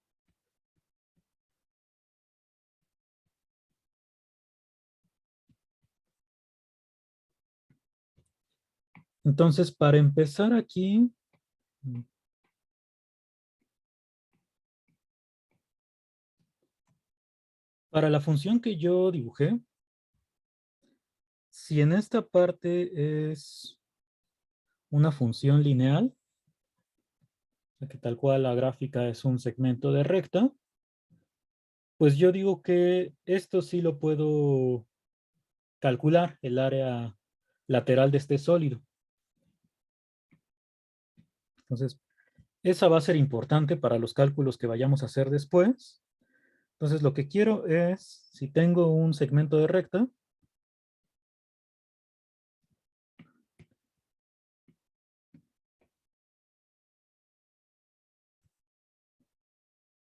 Entonces, para empezar aquí, para la función que yo dibujé, si en esta parte es una función lineal, o sea que tal cual la gráfica es un segmento de recta, pues yo digo que esto sí lo puedo calcular, el área lateral de este sólido. Entonces, esa va a ser importante para los cálculos que vayamos a hacer después. Entonces, lo que quiero es, si tengo un segmento de recta,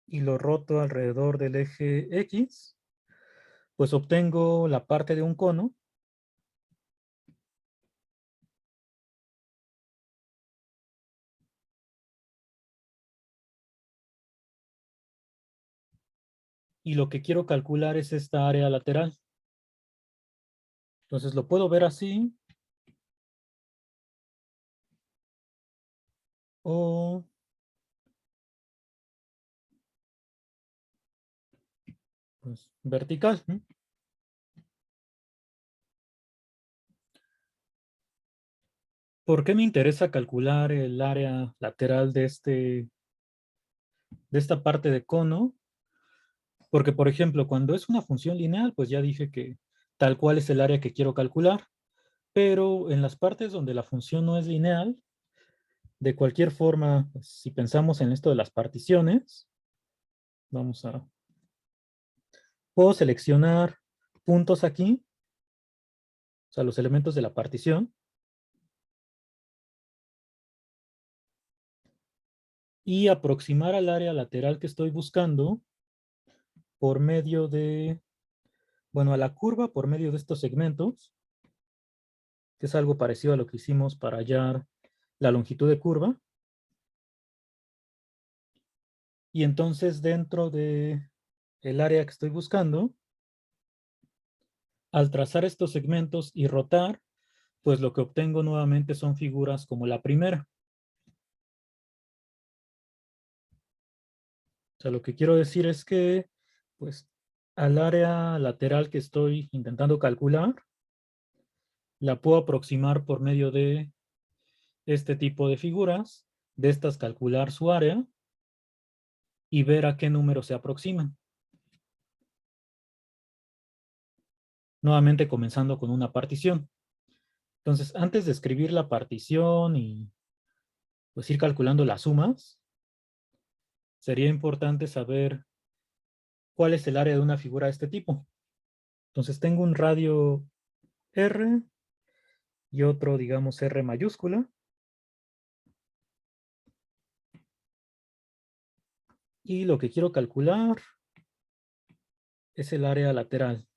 y lo roto alrededor del eje X, pues obtengo la parte de un cono y lo que quiero calcular es esta área lateral. Entonces lo puedo ver así, o pues, vertical, ¿no? ¿Por qué me interesa calcular el área lateral de esta parte de cono? Porque, por ejemplo, cuando es una función lineal, pues ya dije que tal cual es el área que quiero calcular, pero en las partes donde la función no es lineal, de cualquier forma, pues, si pensamos en esto de las particiones, puedo seleccionar puntos aquí, o sea, los elementos de la partición, y aproximar al área lateral que estoy buscando por medio de, bueno, a la curva por medio de estos segmentos, que es algo parecido a lo que hicimos para hallar la longitud de curva. Y entonces dentro de el área que estoy buscando, al trazar estos segmentos y rotar, pues lo que obtengo nuevamente son figuras como la primera. O sea, lo que quiero decir es que, pues, al área lateral que estoy intentando calcular, la puedo aproximar por medio de este tipo de figuras, de estas calcular su área y ver a qué número se aproximan. Nuevamente comenzando con una partición. Entonces, antes de escribir la partición y pues ir calculando las sumas, sería importante saber cuál es el área de una figura de este tipo. Entonces tengo un radio R y otro, digamos, R mayúscula. Y lo que quiero calcular es el área lateral.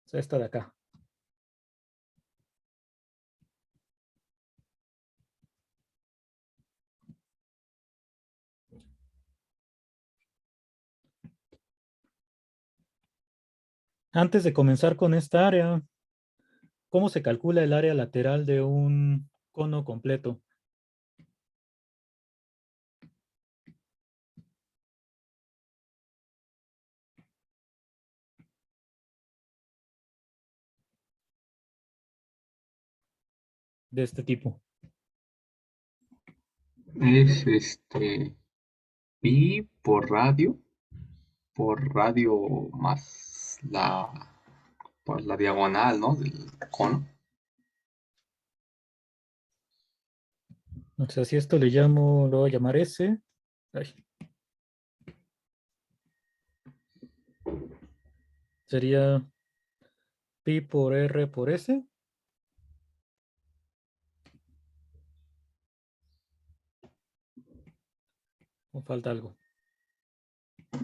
O sea, esta de acá. Antes de comenzar con esta área, ¿cómo se calcula el área lateral de un cono completo? De este tipo. Es pi por radio más por la diagonal, ¿no? Del cono. O sea, si esto le llamo, lo voy a llamar S. Ay, sería pi por R por S. ¿O falta algo?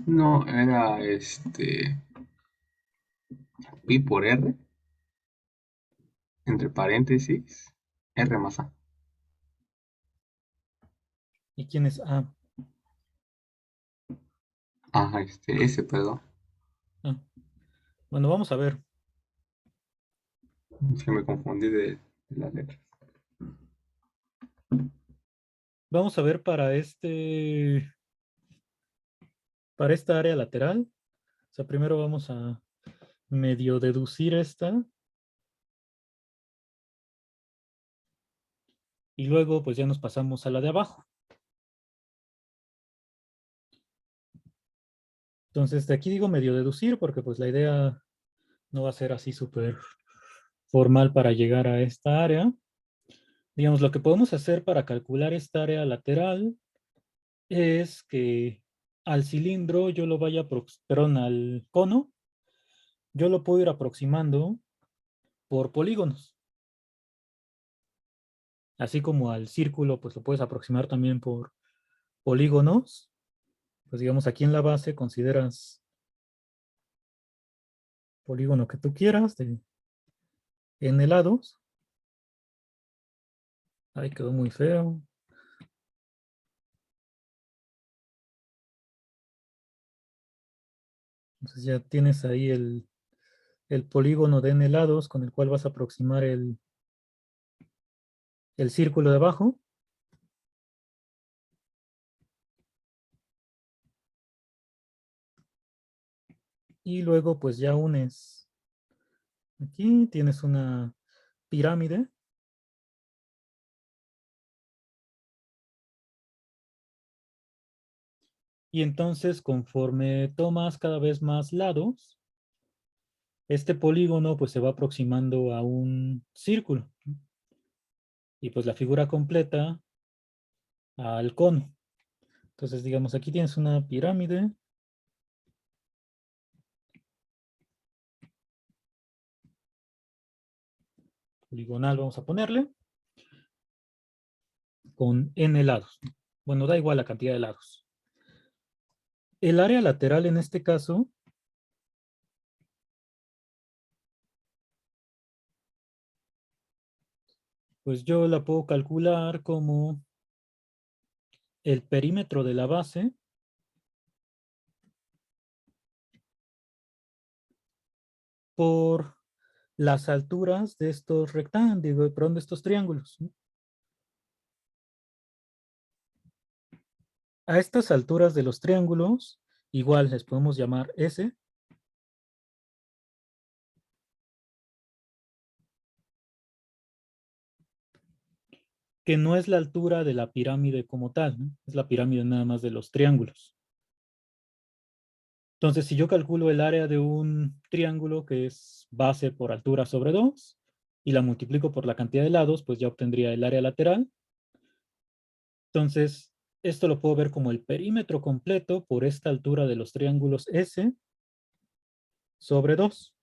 No, era pi por r, entre paréntesis, r más a. ¿Y quién es A? Ajá, s, perdón. Ah, bueno, vamos a ver. Es que me confundí de las letras. Vamos a ver para esta área lateral. O sea, primero vamos a medio deducir esta. Y luego pues ya nos pasamos a la de abajo. Entonces de aquí digo medio deducir porque pues la idea no va a ser así súper formal para llegar a esta área. Digamos, lo que podemos hacer para calcular esta área lateral es que al cilindro yo lo vaya, perdón, al cono, yo lo puedo ir aproximando por polígonos. Así como al círculo, pues lo puedes aproximar también por polígonos. Pues digamos, aquí en la base consideras polígono que tú quieras de n lados. Ay, quedó muy feo. Entonces ya tienes ahí el polígono de n lados con el cual vas a aproximar el círculo de abajo. Y luego pues ya unes. Aquí tienes una pirámide. Y entonces conforme tomas cada vez más lados, este polígono pues se va aproximando a un círculo. Y pues la figura completa al cono. Entonces digamos aquí tienes una pirámide. Poligonal vamos a ponerle. Con n lados. Bueno, da igual la cantidad de lados. El área lateral en este caso pues yo la puedo calcular como el perímetro de la base por las alturas de estos rectángulos, perdón, de estos triángulos. A estas alturas de los triángulos, igual les podemos llamar S. Que no es la altura de la pirámide como tal, ¿no? Es la pirámide nada más de los triángulos. Entonces, si yo calculo el área de un triángulo que es base por altura sobre 2 y la multiplico por la cantidad de lados, pues ya obtendría el área lateral. Entonces, esto lo puedo ver como el perímetro completo por esta altura de los triángulos S sobre 2.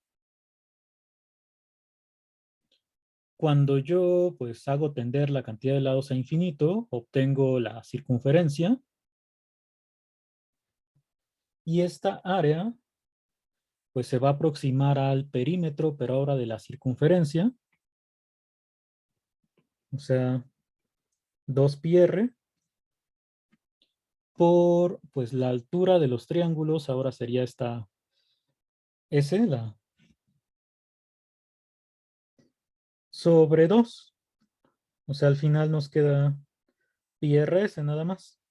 Cuando yo pues hago tender la cantidad de lados a infinito, obtengo la circunferencia. Y esta área pues se va a aproximar al perímetro, pero ahora de la circunferencia. O sea, 2πr por pues la altura de los triángulos, ahora sería esta S, sobre 2. O sea, al final nos queda πrs nada más.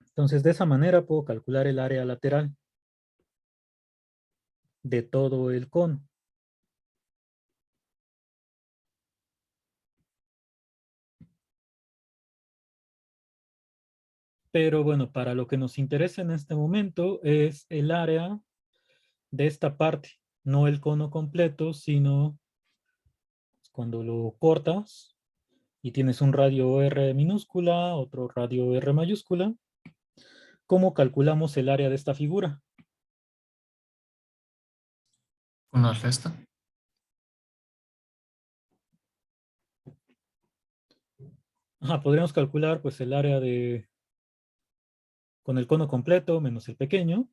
Entonces, de esa manera puedo calcular el área lateral de todo el cono. Pero bueno, para lo que nos interesa en este momento es el área de esta parte, no el cono completo, sino cuando lo cortas y tienes un radio R minúscula, otro radio R mayúscula, ¿cómo calculamos el área de esta figura? Una resta. Ajá, podríamos calcular pues el área de con el cono completo menos el pequeño.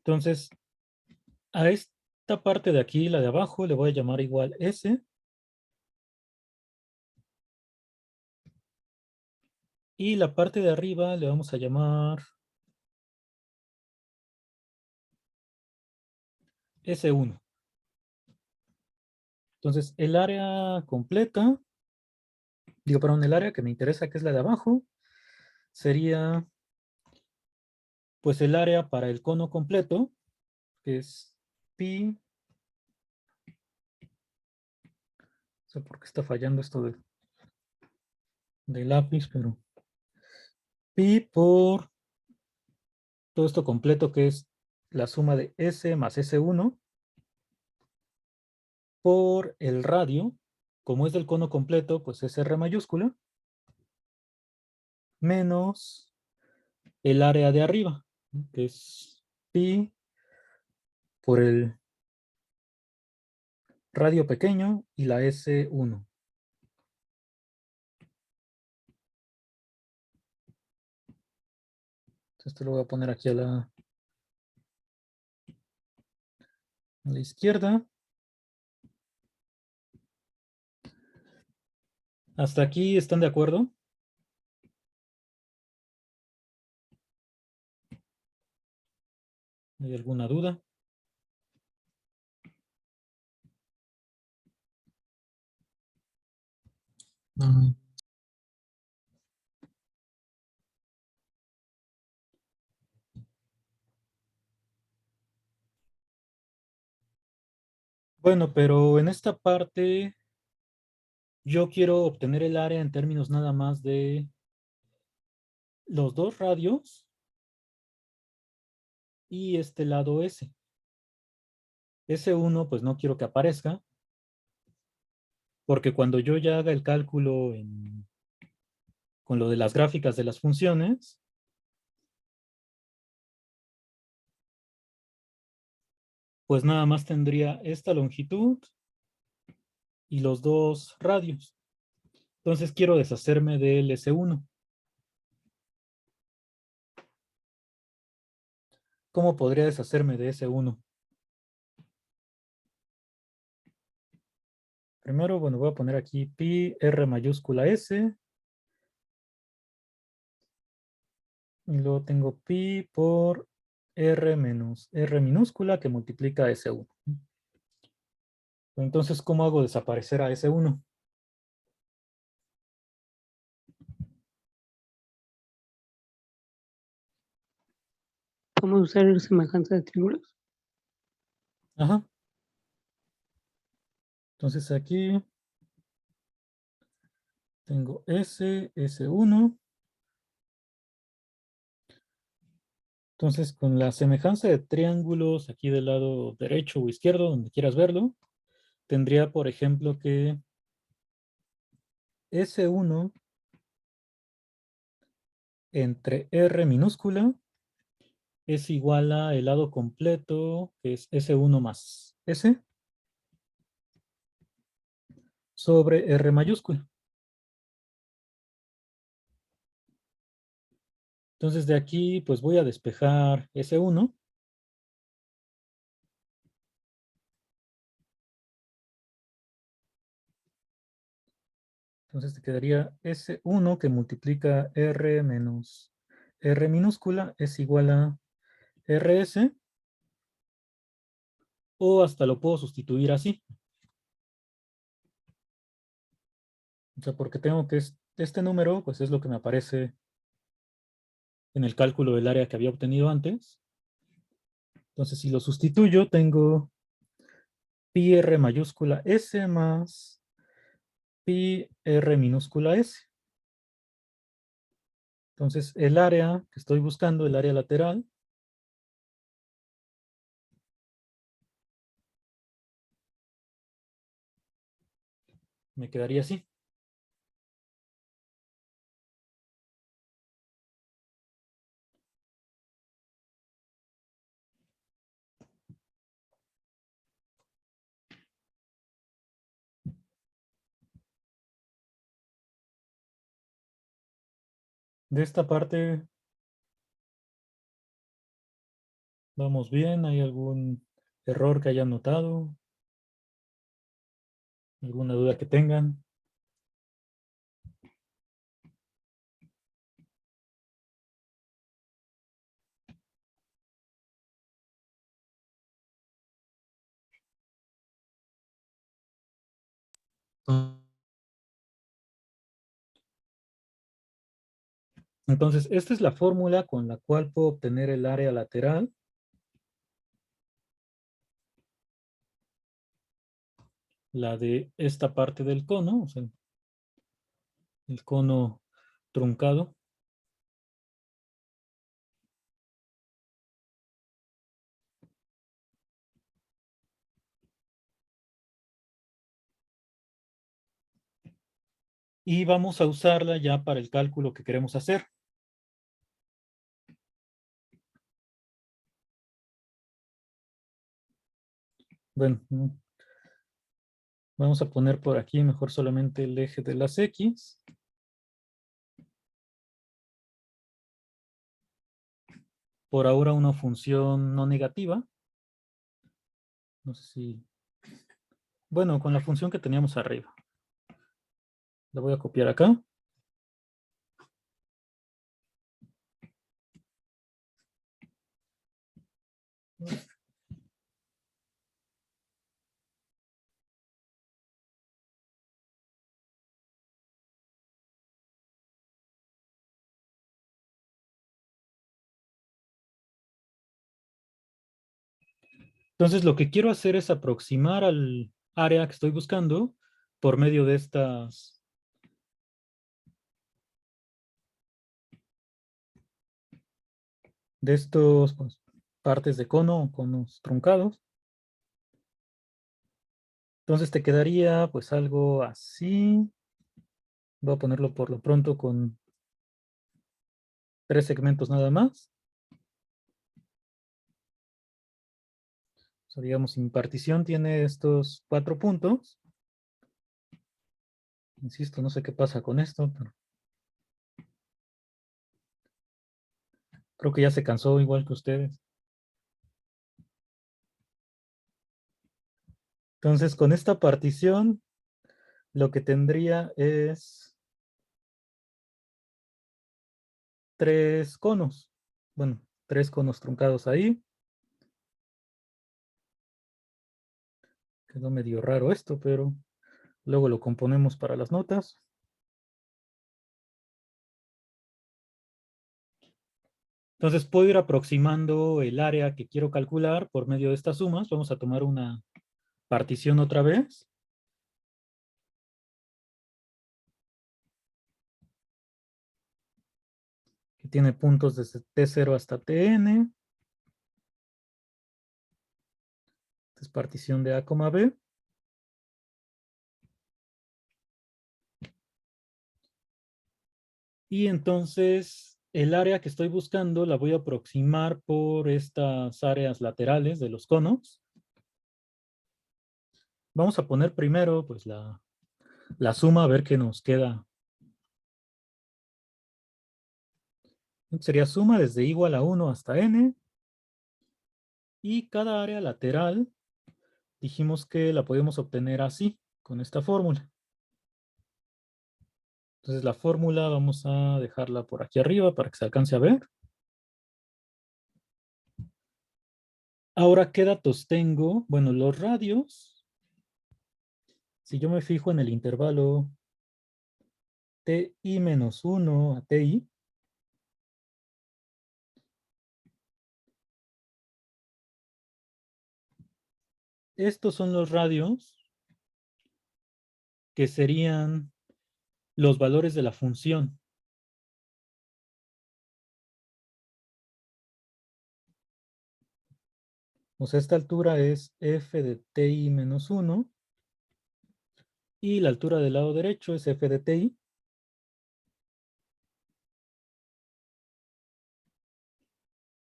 Entonces, a esta parte de aquí, la de abajo, le voy a llamar igual S. Y la parte de arriba le vamos a llamar S1. Entonces, el área completa, digo, perdón, el área que me interesa, que es la de abajo, sería pues el área para el cono completo, que es pi. No sé por qué está fallando esto de lápiz, pero pi por todo esto completo, que es la suma de S más S1 por el radio, como es del cono completo, pues es R mayúscula, menos el área de arriba, ¿no? Que es pi por el radio pequeño y la S1. Esto lo voy a poner aquí a la izquierda. ¿Hasta aquí están de acuerdo? ¿Hay alguna duda? No, Bueno, pero en esta parte yo quiero obtener el área en términos nada más de los dos radios y este lado S. S1 pues no quiero que aparezca, porque cuando yo ya haga el cálculo con lo de las gráficas de las funciones, pues nada más tendría esta longitud y los dos radios. Entonces quiero deshacerme del S1. ¿Cómo podría deshacerme de S1? Primero, bueno, voy a poner aquí pi r mayúscula S. Y luego tengo pi por r menos r minúscula que multiplica S1. Entonces, ¿cómo hago desaparecer a S1? ¿Podemos usar semejanza de triángulos? Ajá. Entonces aquí tengo S, S1. Entonces, con la semejanza de triángulos aquí del lado derecho o izquierdo, donde quieras verlo, tendría, por ejemplo, que S1 entre R minúscula es igual a el lado completo, que es S1 más S, sobre R mayúscula. Entonces, de aquí, pues voy a despejar S1. Entonces te quedaría S1 que multiplica R menos R minúscula es igual a RS, o hasta lo puedo sustituir así. O sea, porque tengo que este número, pues es lo que me aparece en el cálculo del área que había obtenido antes. Entonces, si lo sustituyo, tengo pi r mayúscula S más pi r minúscula S. Entonces, el área que estoy buscando, el área lateral, me quedaría así. De esta parte, vamos bien. ¿Hay algún error que hayan notado? ¿Alguna duda que tengan? no. Entonces, esta es la fórmula con la cual puedo obtener el área lateral. La de esta parte del cono, o sea, el cono truncado. Y vamos a usarla ya para el cálculo que queremos hacer. Bueno, vamos a poner por aquí mejor solamente el eje de las X. por ahora una función no negativa. No sé si... Bueno, con la función que teníamos arriba. La voy a copiar acá. Entonces lo que quiero hacer es aproximar al área que estoy buscando por medio de estos pues, partes de cono o conos truncados. Entonces te quedaría pues algo así. Voy a ponerlo por lo pronto con 3 segmentos nada más. O sea, digamos, mi partición tiene estos 4 puntos. Insisto, no sé qué pasa con esto, pero creo que ya se cansó igual que ustedes. Entonces, con esta partición, lo que tendría es 3 conos. Bueno, 3 conos truncados ahí. Quedó medio raro esto, pero luego lo componemos para las notas. Entonces puedo ir aproximando el área que quiero calcular por medio de estas sumas. Vamos a tomar una partición otra vez. Que tiene puntos desde T0 hasta Tn. Esta es partición de A, B. Y entonces el área que estoy buscando la voy a aproximar por estas áreas laterales de los conos. Vamos a poner primero pues la suma a ver qué nos queda. Sería suma desde igual a 1 hasta n. Y cada área lateral dijimos que la podemos obtener así, con esta fórmula. Entonces la fórmula vamos a dejarla por aquí arriba para que se alcance a ver. Ahora, ¿qué datos tengo? Bueno, los radios. Si yo me fijo en el intervalo TI-1 a TI, estos son los radios que serían los valores de la función. O sea, esta altura es f de ti menos 1 y la altura del lado derecho es f de ti.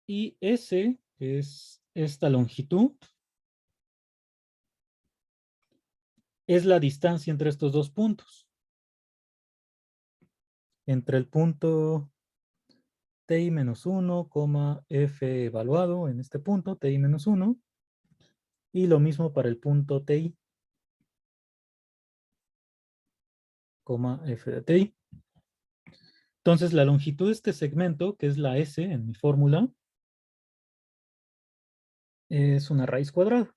Y S, que es esta longitud, es la distancia entre estos dos puntos. Entre el punto ti menos 1, f evaluado en este punto, ti menos 1. Y lo mismo para el punto ti, f de ti. Entonces la longitud de este segmento, que es la S en mi fórmula, es una raíz cuadrada.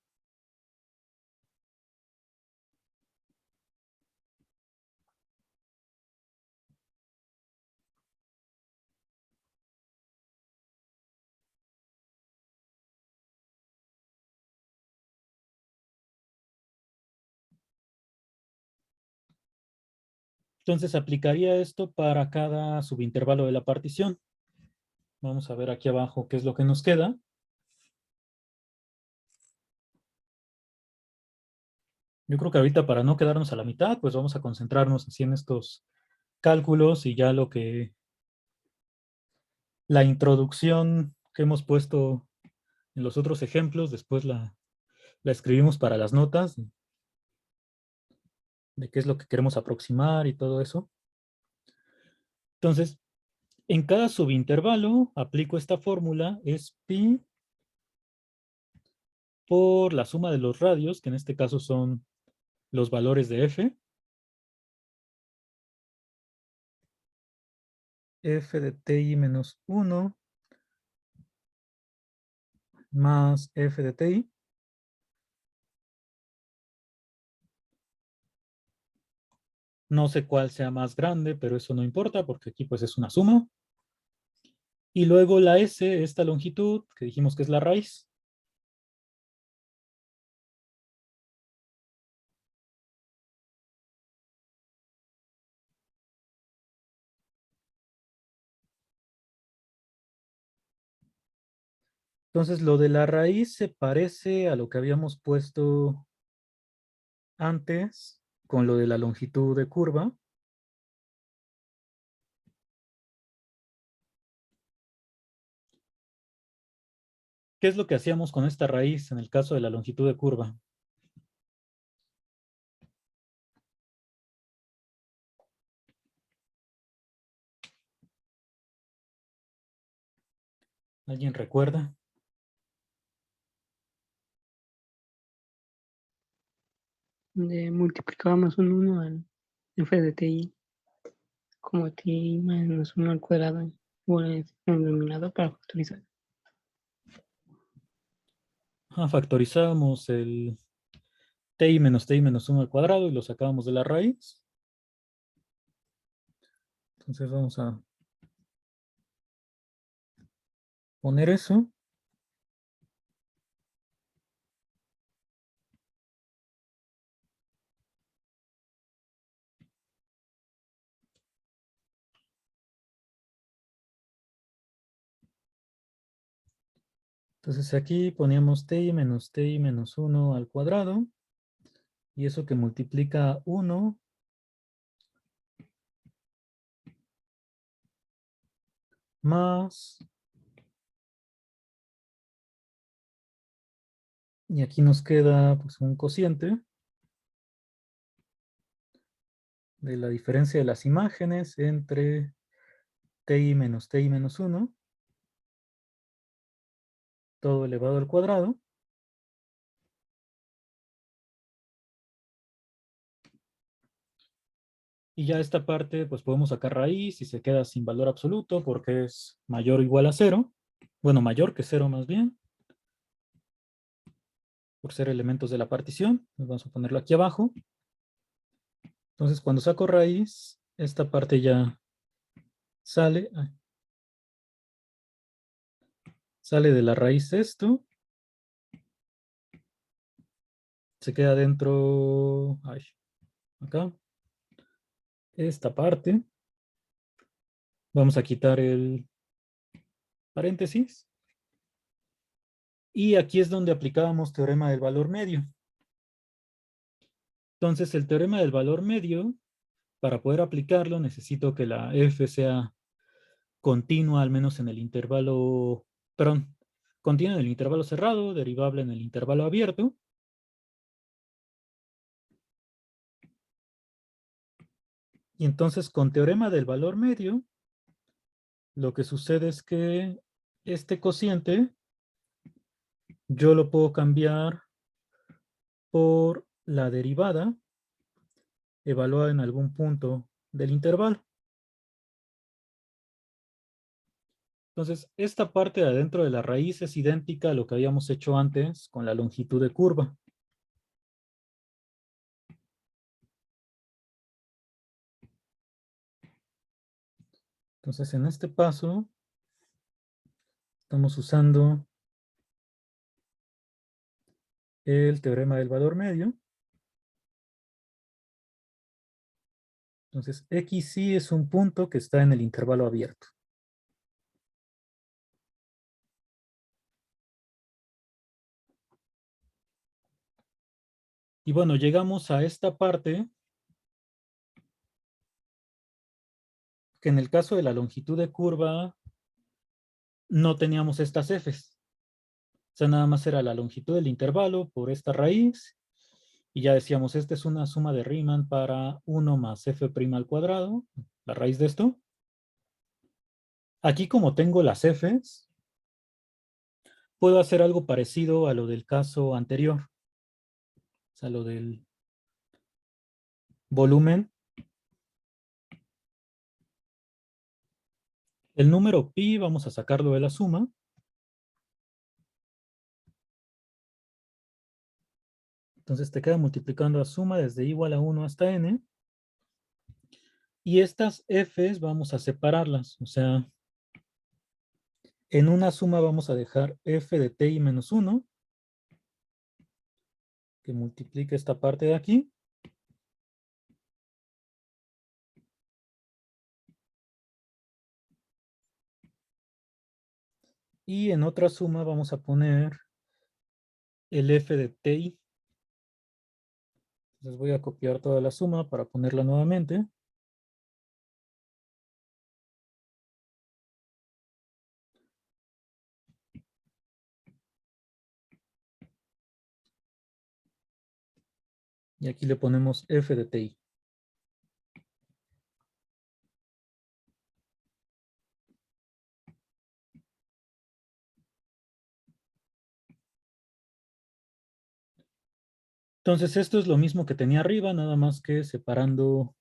Entonces aplicaría esto para cada subintervalo de la partición. Vamos a ver aquí abajo qué es lo que nos queda. Yo creo que ahorita para no quedarnos a la mitad, pues vamos a concentrarnos así en estos cálculos y ya la introducción que hemos puesto en los otros ejemplos, después la escribimos para las notas de qué es lo que queremos aproximar y todo eso. Entonces, En cada subintervalo aplico esta fórmula, es pi por la suma de los radios, que en este caso son los valores de f. F de ti menos 1 más f de ti. No sé cuál sea más grande, pero eso no importa porque aquí pues es una suma. Y luego la S, esta longitud, que dijimos que es la raíz. Entonces lo de la raíz se parece a lo que habíamos puesto antes con lo de la longitud de curva. ¿Qué es lo que hacíamos con esta raíz en el caso de la longitud de curva? ¿Alguien recuerda? Multiplicábamos un 1 al f de ti como ti menos 1 al cuadrado bueno, en el denominador para factorizar. Factorizábamos el ti menos 1 al cuadrado y lo sacábamos de la raíz. Entonces vamos a poner eso. Entonces aquí poníamos ti menos 1 al cuadrado. Y eso que multiplica 1 más. Y aquí nos queda pues, un cociente de la diferencia de las imágenes entre ti menos 1, todo elevado al cuadrado. Y ya esta parte, pues podemos sacar raíz y se queda sin valor absoluto porque es mayor o igual a 0. Bueno, mayor que 0 más bien. Por ser elementos de la partición. Vamos a ponerlo aquí abajo. Entonces, cuando saco raíz, esta parte ya sale. Sale de la raíz esto. Se queda dentro. Acá. Esta parte. Vamos a quitar el paréntesis. Y aquí es donde aplicábamos teorema del valor medio. Entonces, el teorema del valor medio, para poder aplicarlo, necesito que la f sea continua, al menos en el intervalo, perdón, continua en el intervalo cerrado, derivable en el intervalo abierto. Y entonces, con teorema del valor medio, lo que sucede es que este cociente yo lo puedo cambiar por la derivada evaluada en algún punto del intervalo. Entonces, esta parte de adentro de la raíz es idéntica a lo que habíamos hecho antes con la longitud de curva. Entonces, en este paso, estamos usando el teorema del valor medio. Entonces, XY es un punto que está en el intervalo abierto. Y bueno, llegamos a esta parte que en el caso de la longitud de curva no teníamos estas Fs. O sea, nada más era la longitud del intervalo por esta raíz. Y ya decíamos, esta es una suma de Riemann para 1 más f' al cuadrado, la raíz de esto. Aquí como tengo las f's, puedo hacer algo parecido a lo del caso anterior. O sea, lo del volumen. El número pi vamos a sacarlo de la suma. Entonces te queda multiplicando la suma desde igual a 1 hasta n. Y estas f's vamos a separarlas. O sea, en una suma vamos a dejar f de ti menos 1, que multiplique esta parte de aquí. Y en otra suma vamos a poner el f de ti. Entonces voy a copiar toda la suma para ponerla nuevamente. Y aquí le ponemos f de ti. Entonces esto es lo mismo que tenía arriba, nada más que separando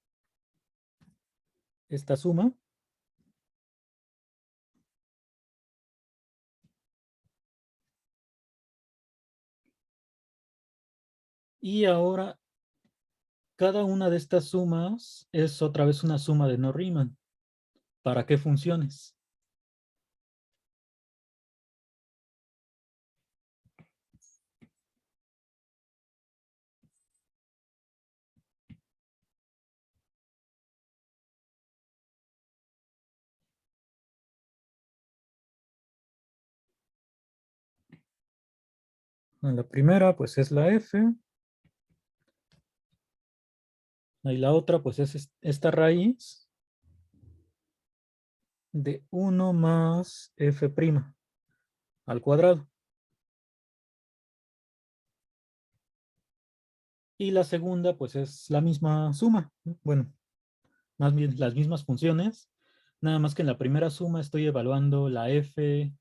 esta suma. Y ahora cada una de estas sumas es otra vez una suma de no Riemann. ¿Para qué funciones? La primera pues es la f. Y la otra pues es esta raíz de 1 más f' al cuadrado. Y la segunda pues es la misma suma, ¿no? Bueno, más bien las mismas funciones, nada más que en la primera suma estoy evaluando la f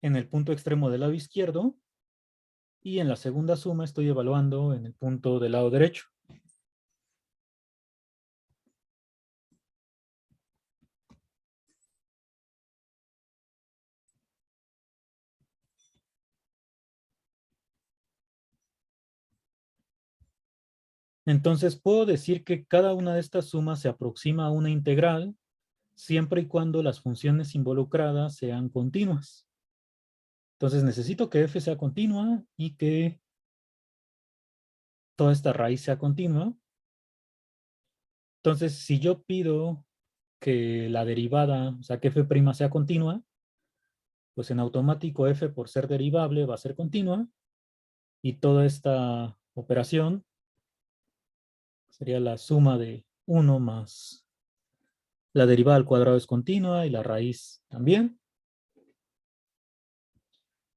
en el punto extremo del lado izquierdo y en la segunda suma estoy evaluando en el punto del lado derecho. Entonces puedo decir que cada una de estas sumas se aproxima a una integral siempre y cuando las funciones involucradas sean continuas. Entonces necesito que f sea continua y que toda esta raíz sea continua. Entonces, si yo pido que la derivada, o sea, que f' sea continua, pues en automático f por ser derivable va a ser continua y toda esta operación sería la suma de 1 más la derivada al cuadrado es continua y la raíz también.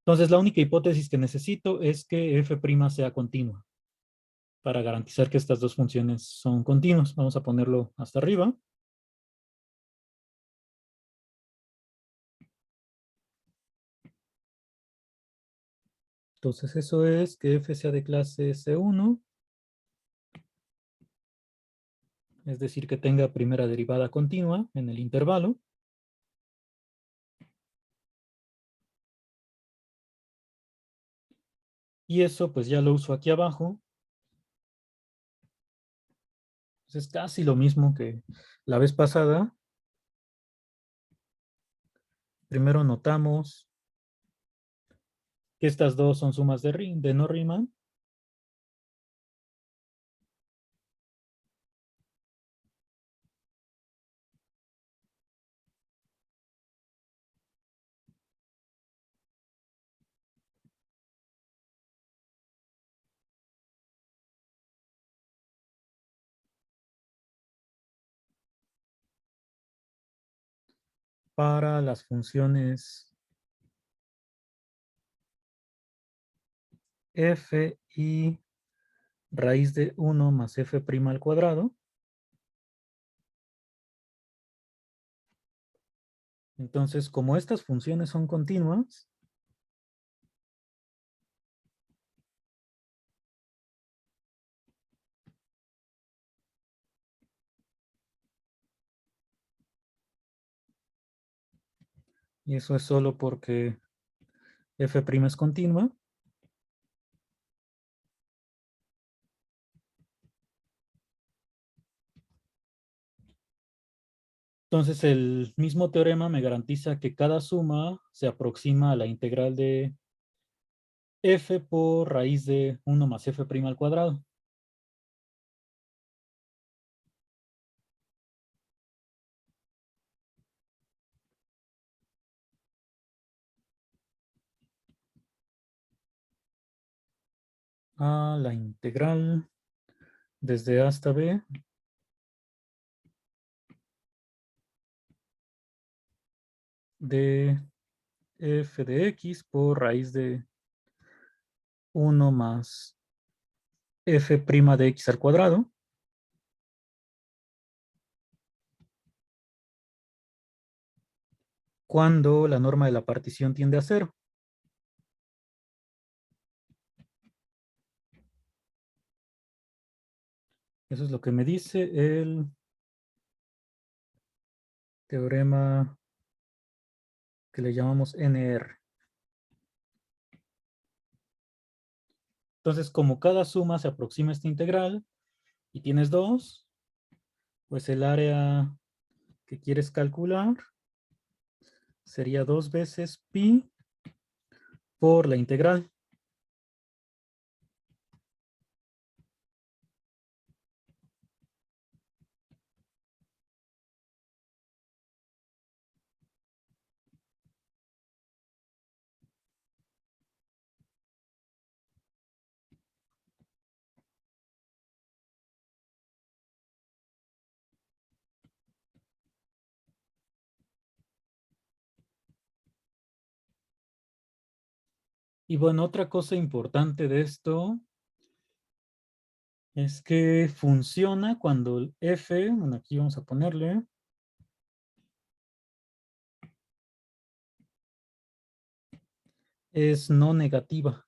Entonces, la única hipótesis que necesito es que f' sea continua para garantizar que estas dos funciones son continuas. Vamos a ponerlo hasta arriba. Entonces, eso es que f sea de clase C1, es decir, que tenga primera derivada continua en el intervalo. Y eso pues ya lo uso aquí abajo. Es casi lo mismo que la vez pasada. Primero notamos que estas dos son sumas de no Riemann. Para las funciones f y raíz de 1 más f' al cuadrado. Entonces, como estas funciones son continuas, y eso es solo porque f' es continua, entonces el mismo teorema me garantiza que cada suma se aproxima a la integral de f por raíz de 1 más f' al cuadrado. A la integral desde A hasta B de f de x por raíz de 1 más f' de x al cuadrado, cuando la norma de la partición tiende a cero. Eso es lo que me dice el teorema que le llamamos NR. Entonces, como cada suma se aproxima a esta integral y tienes dos, pues el área que quieres calcular sería 2 veces pi por la integral. Y bueno, otra cosa importante de esto es que funciona cuando el f, bueno, aquí vamos a ponerle, es no negativa.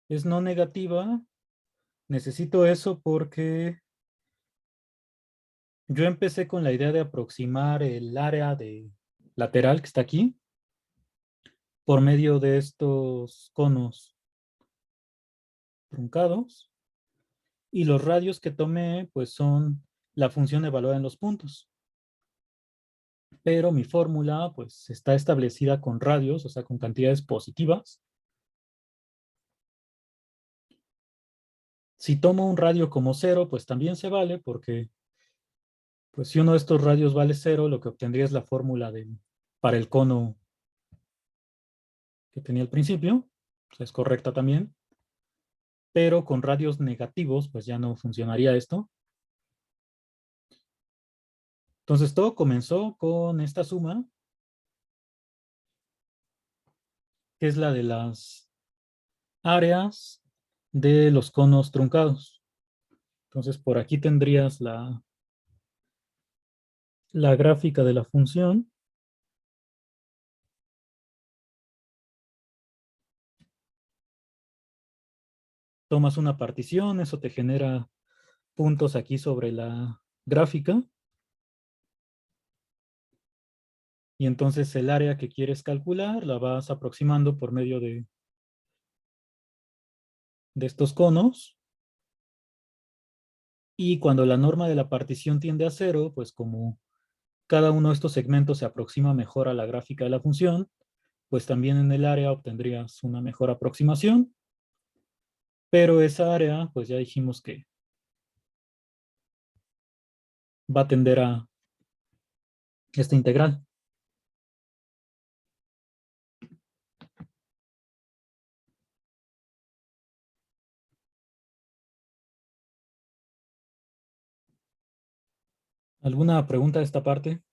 Es no negativa. Necesito eso porque yo empecé con la idea de aproximar el área de lateral que está aquí por medio de estos conos truncados, y los radios que tomé pues son la función evaluada en los puntos. Pero mi fórmula pues está establecida con radios, o sea, con cantidades positivas. Si tomo un radio como cero, pues también se vale, porque pues si uno de estos radios vale cero, lo que obtendría es la fórmula para el cono que tenía al principio. O sea, es correcta también. Pero con radios negativos, pues ya no funcionaría esto. Entonces todo comenzó con esta suma, que es la de las áreas de los conos truncados. Entonces por aquí tendrías la gráfica de la función. Tomas una partición, eso te genera puntos aquí sobre la gráfica. Y entonces el área que quieres calcular la vas aproximando por medio de estos conos. Y cuando la norma de la partición tiende a cero, pues como cada uno de estos segmentos se aproxima mejor a la gráfica de la función, pues también en el área obtendrías una mejor aproximación. Pero esa área, pues ya dijimos que va a tender a esta integral. ¿Alguna pregunta de esta parte?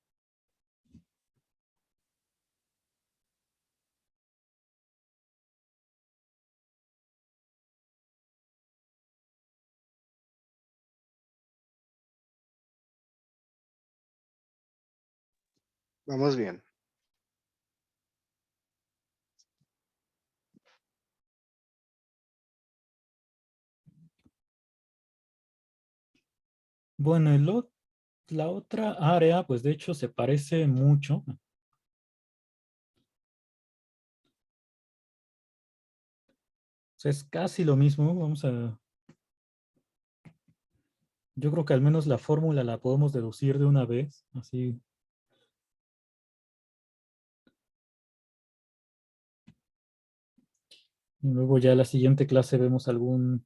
Vamos bien. Bueno, la otra área, pues de hecho se parece mucho. O sea, es casi lo mismo. Yo creo que al menos la fórmula la podemos deducir de una vez. Así. Y luego ya en la siguiente clase vemos algún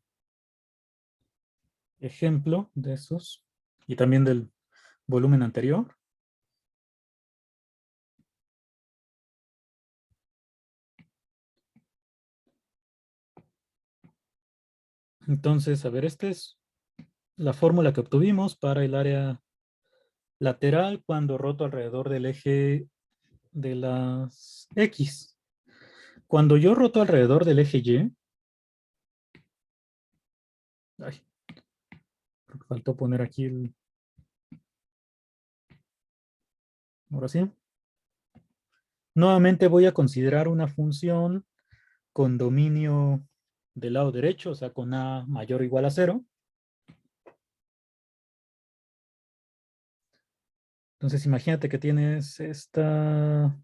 ejemplo de esos. Y también del volumen anterior. Entonces, a ver, esta es la fórmula que obtuvimos para el área lateral cuando roto alrededor del eje de las X. Cuando yo roto alrededor del eje Y, ay, creo que faltó poner aquí el, ahora sí. Nuevamente voy a considerar una función con dominio del lado derecho, o sea, con a mayor o igual a 0. Entonces imagínate que tienes esta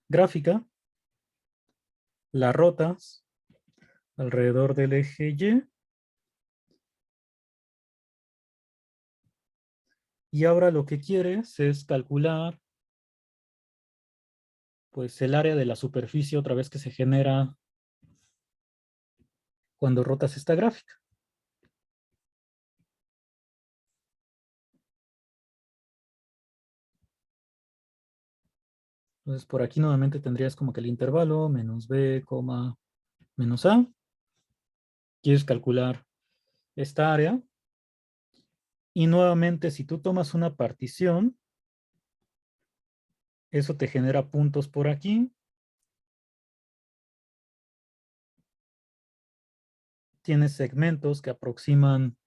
gráfica, la rotas alrededor del eje y ahora lo que quieres es calcular pues el área de la superficie otra vez que se genera cuando rotas esta gráfica. Entonces por aquí nuevamente tendrías como que el intervalo menos b, menos a. Quieres calcular esta área. Y nuevamente si tú tomas una partición, eso te genera puntos por aquí. Tienes segmentos que aproximan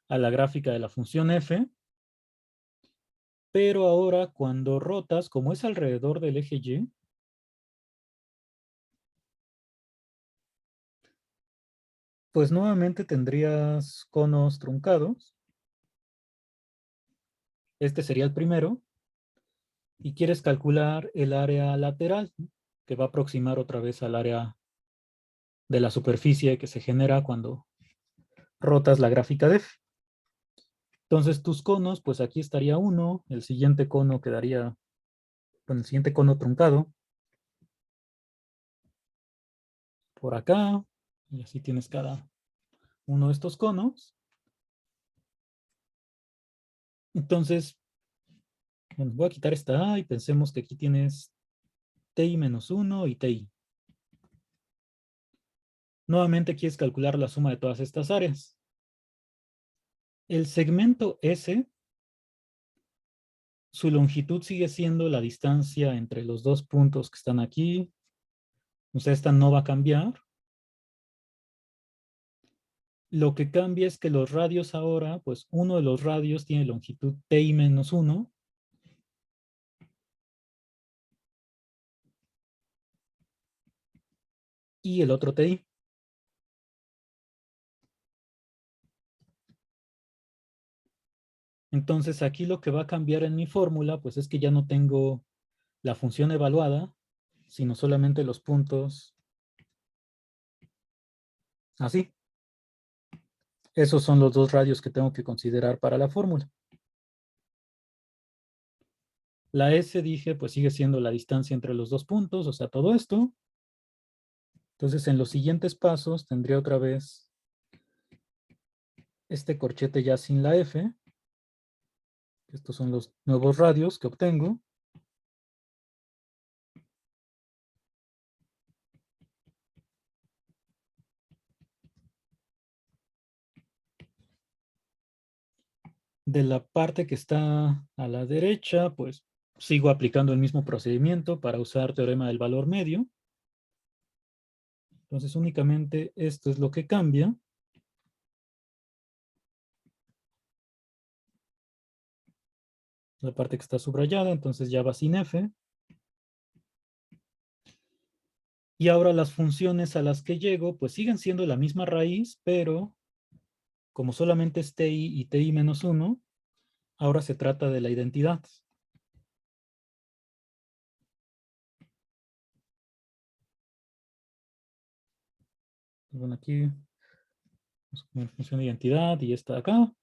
a la gráfica de la función f. Pero ahora cuando rotas, como es alrededor del eje Y, pues nuevamente tendrías conos truncados. Este sería el primero. Y quieres calcular el área lateral, ¿no? Que va a aproximar otra vez al área de la superficie que se genera cuando rotas la gráfica de F. Entonces tus conos, pues aquí estaría uno, el siguiente cono quedaría con el siguiente cono truncado por acá, y así tienes cada uno de estos conos. Entonces, bueno, voy a quitar esta A y pensemos que aquí tienes TI menos 1 y TI. Nuevamente quieres calcular la suma de todas estas áreas. El segmento S, su longitud sigue siendo la distancia entre los dos puntos que están aquí. O sea, esta no va a cambiar. Lo que cambia es que los radios ahora, pues uno de los radios tiene longitud TI menos 1. Y el otro TI. Entonces aquí lo que va a cambiar en mi fórmula, pues es que ya no tengo la función evaluada, sino solamente los puntos así. Esos son los dos radios que tengo que considerar para la fórmula. La S, dije, pues sigue siendo la distancia entre los dos puntos, o sea, todo esto. Entonces, en los siguientes pasos tendría otra vez este corchete ya sin la F. Estos son los nuevos radios que obtengo. De la parte que está a la derecha, pues sigo aplicando el mismo procedimiento para usar teorema del valor medio. Entonces, únicamente esto es lo que cambia. La parte que está subrayada, entonces ya va sin F. Y ahora las funciones a las que llego, pues siguen siendo la misma raíz, pero como solamente es ti y ti menos 1, ahora se trata de la identidad. Bueno, aquí vamos a poner función de identidad y esta de acá.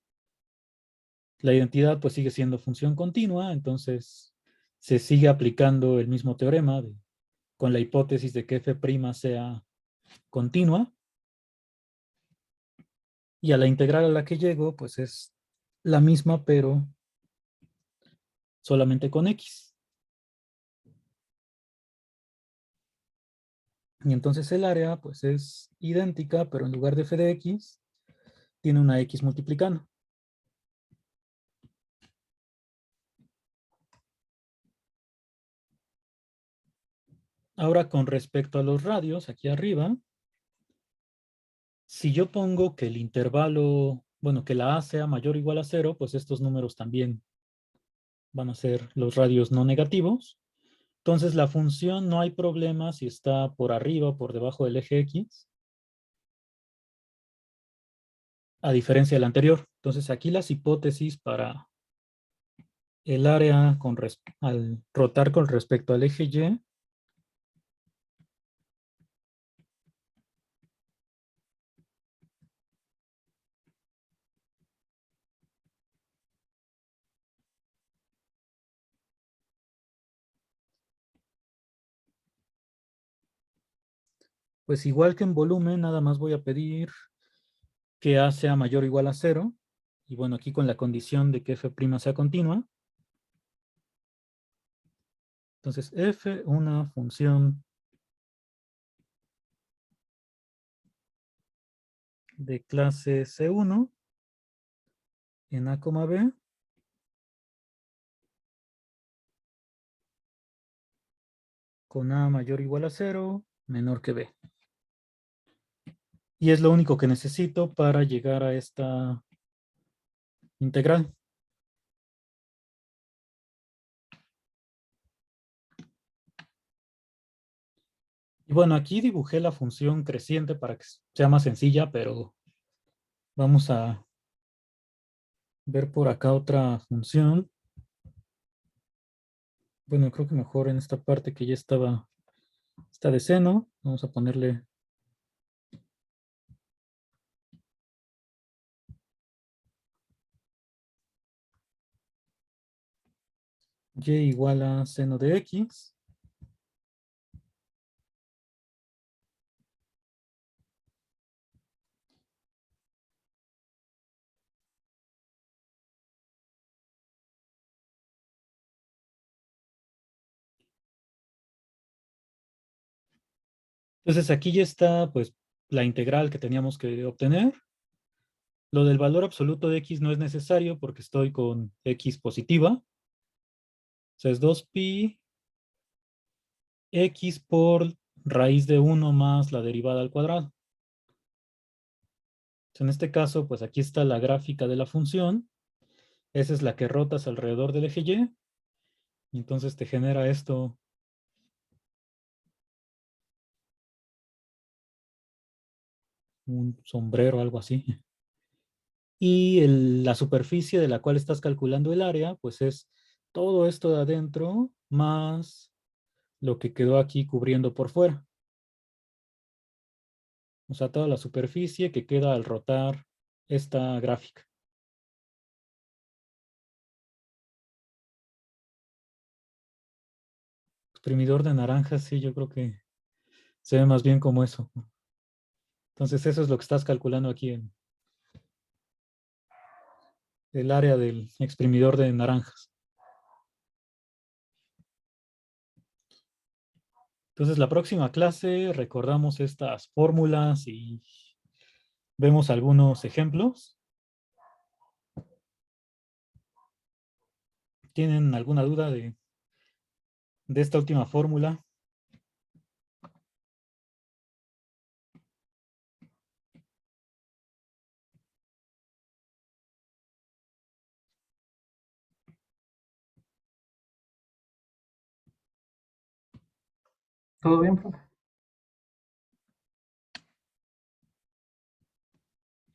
La identidad pues sigue siendo función continua, entonces se sigue aplicando el mismo teorema con la hipótesis de que f' sea continua. Y a la integral a la que llego pues es la misma, pero solamente con x. Y entonces el área pues es idéntica, pero en lugar de f de x, tiene una x multiplicando. Ahora con respecto a los radios, aquí arriba, si yo pongo que el intervalo, bueno, que la a sea mayor o igual a 0, pues estos números también van a ser los radios no negativos. Entonces la función no hay problema si está por arriba o por debajo del eje x, a diferencia del anterior. Entonces aquí las hipótesis para el área al rotar con respecto al eje y, pues igual que en volumen, nada más voy a pedir que A sea mayor o igual a 0. Y bueno, aquí con la condición de que f' sea continua. Entonces, f, una función de clase C1 en A, B, con A mayor o igual a 0, menor que B. Y es lo único que necesito para llegar a esta integral. Y bueno, aquí dibujé la función creciente para que sea más sencilla, pero vamos a ver por acá otra función. Bueno, creo que mejor en esta parte que ya está de seno, vamos a ponerle y igual a seno de x. Entonces aquí ya está pues la integral que teníamos que obtener. Lo del valor absoluto de x no es necesario porque estoy con x positiva. O sea, es 2pi x por raíz de 1 más la derivada al cuadrado. En este caso, pues aquí está la gráfica de la función. Esa es la que rotas alrededor del eje y. Y entonces te genera esto. Un sombrero, algo así. Y la superficie de la cual estás calculando el área, pues es todo esto de adentro más lo que quedó aquí cubriendo por fuera. O sea, toda la superficie que queda al rotar esta gráfica. Exprimidor de naranjas, sí, yo creo que se ve más bien como eso. Entonces eso es lo que estás calculando aquí en el área del exprimidor de naranjas. Entonces la próxima clase recordamos estas fórmulas y vemos algunos ejemplos. ¿Tienen alguna duda de esta última fórmula? ¿Todo bien, profe?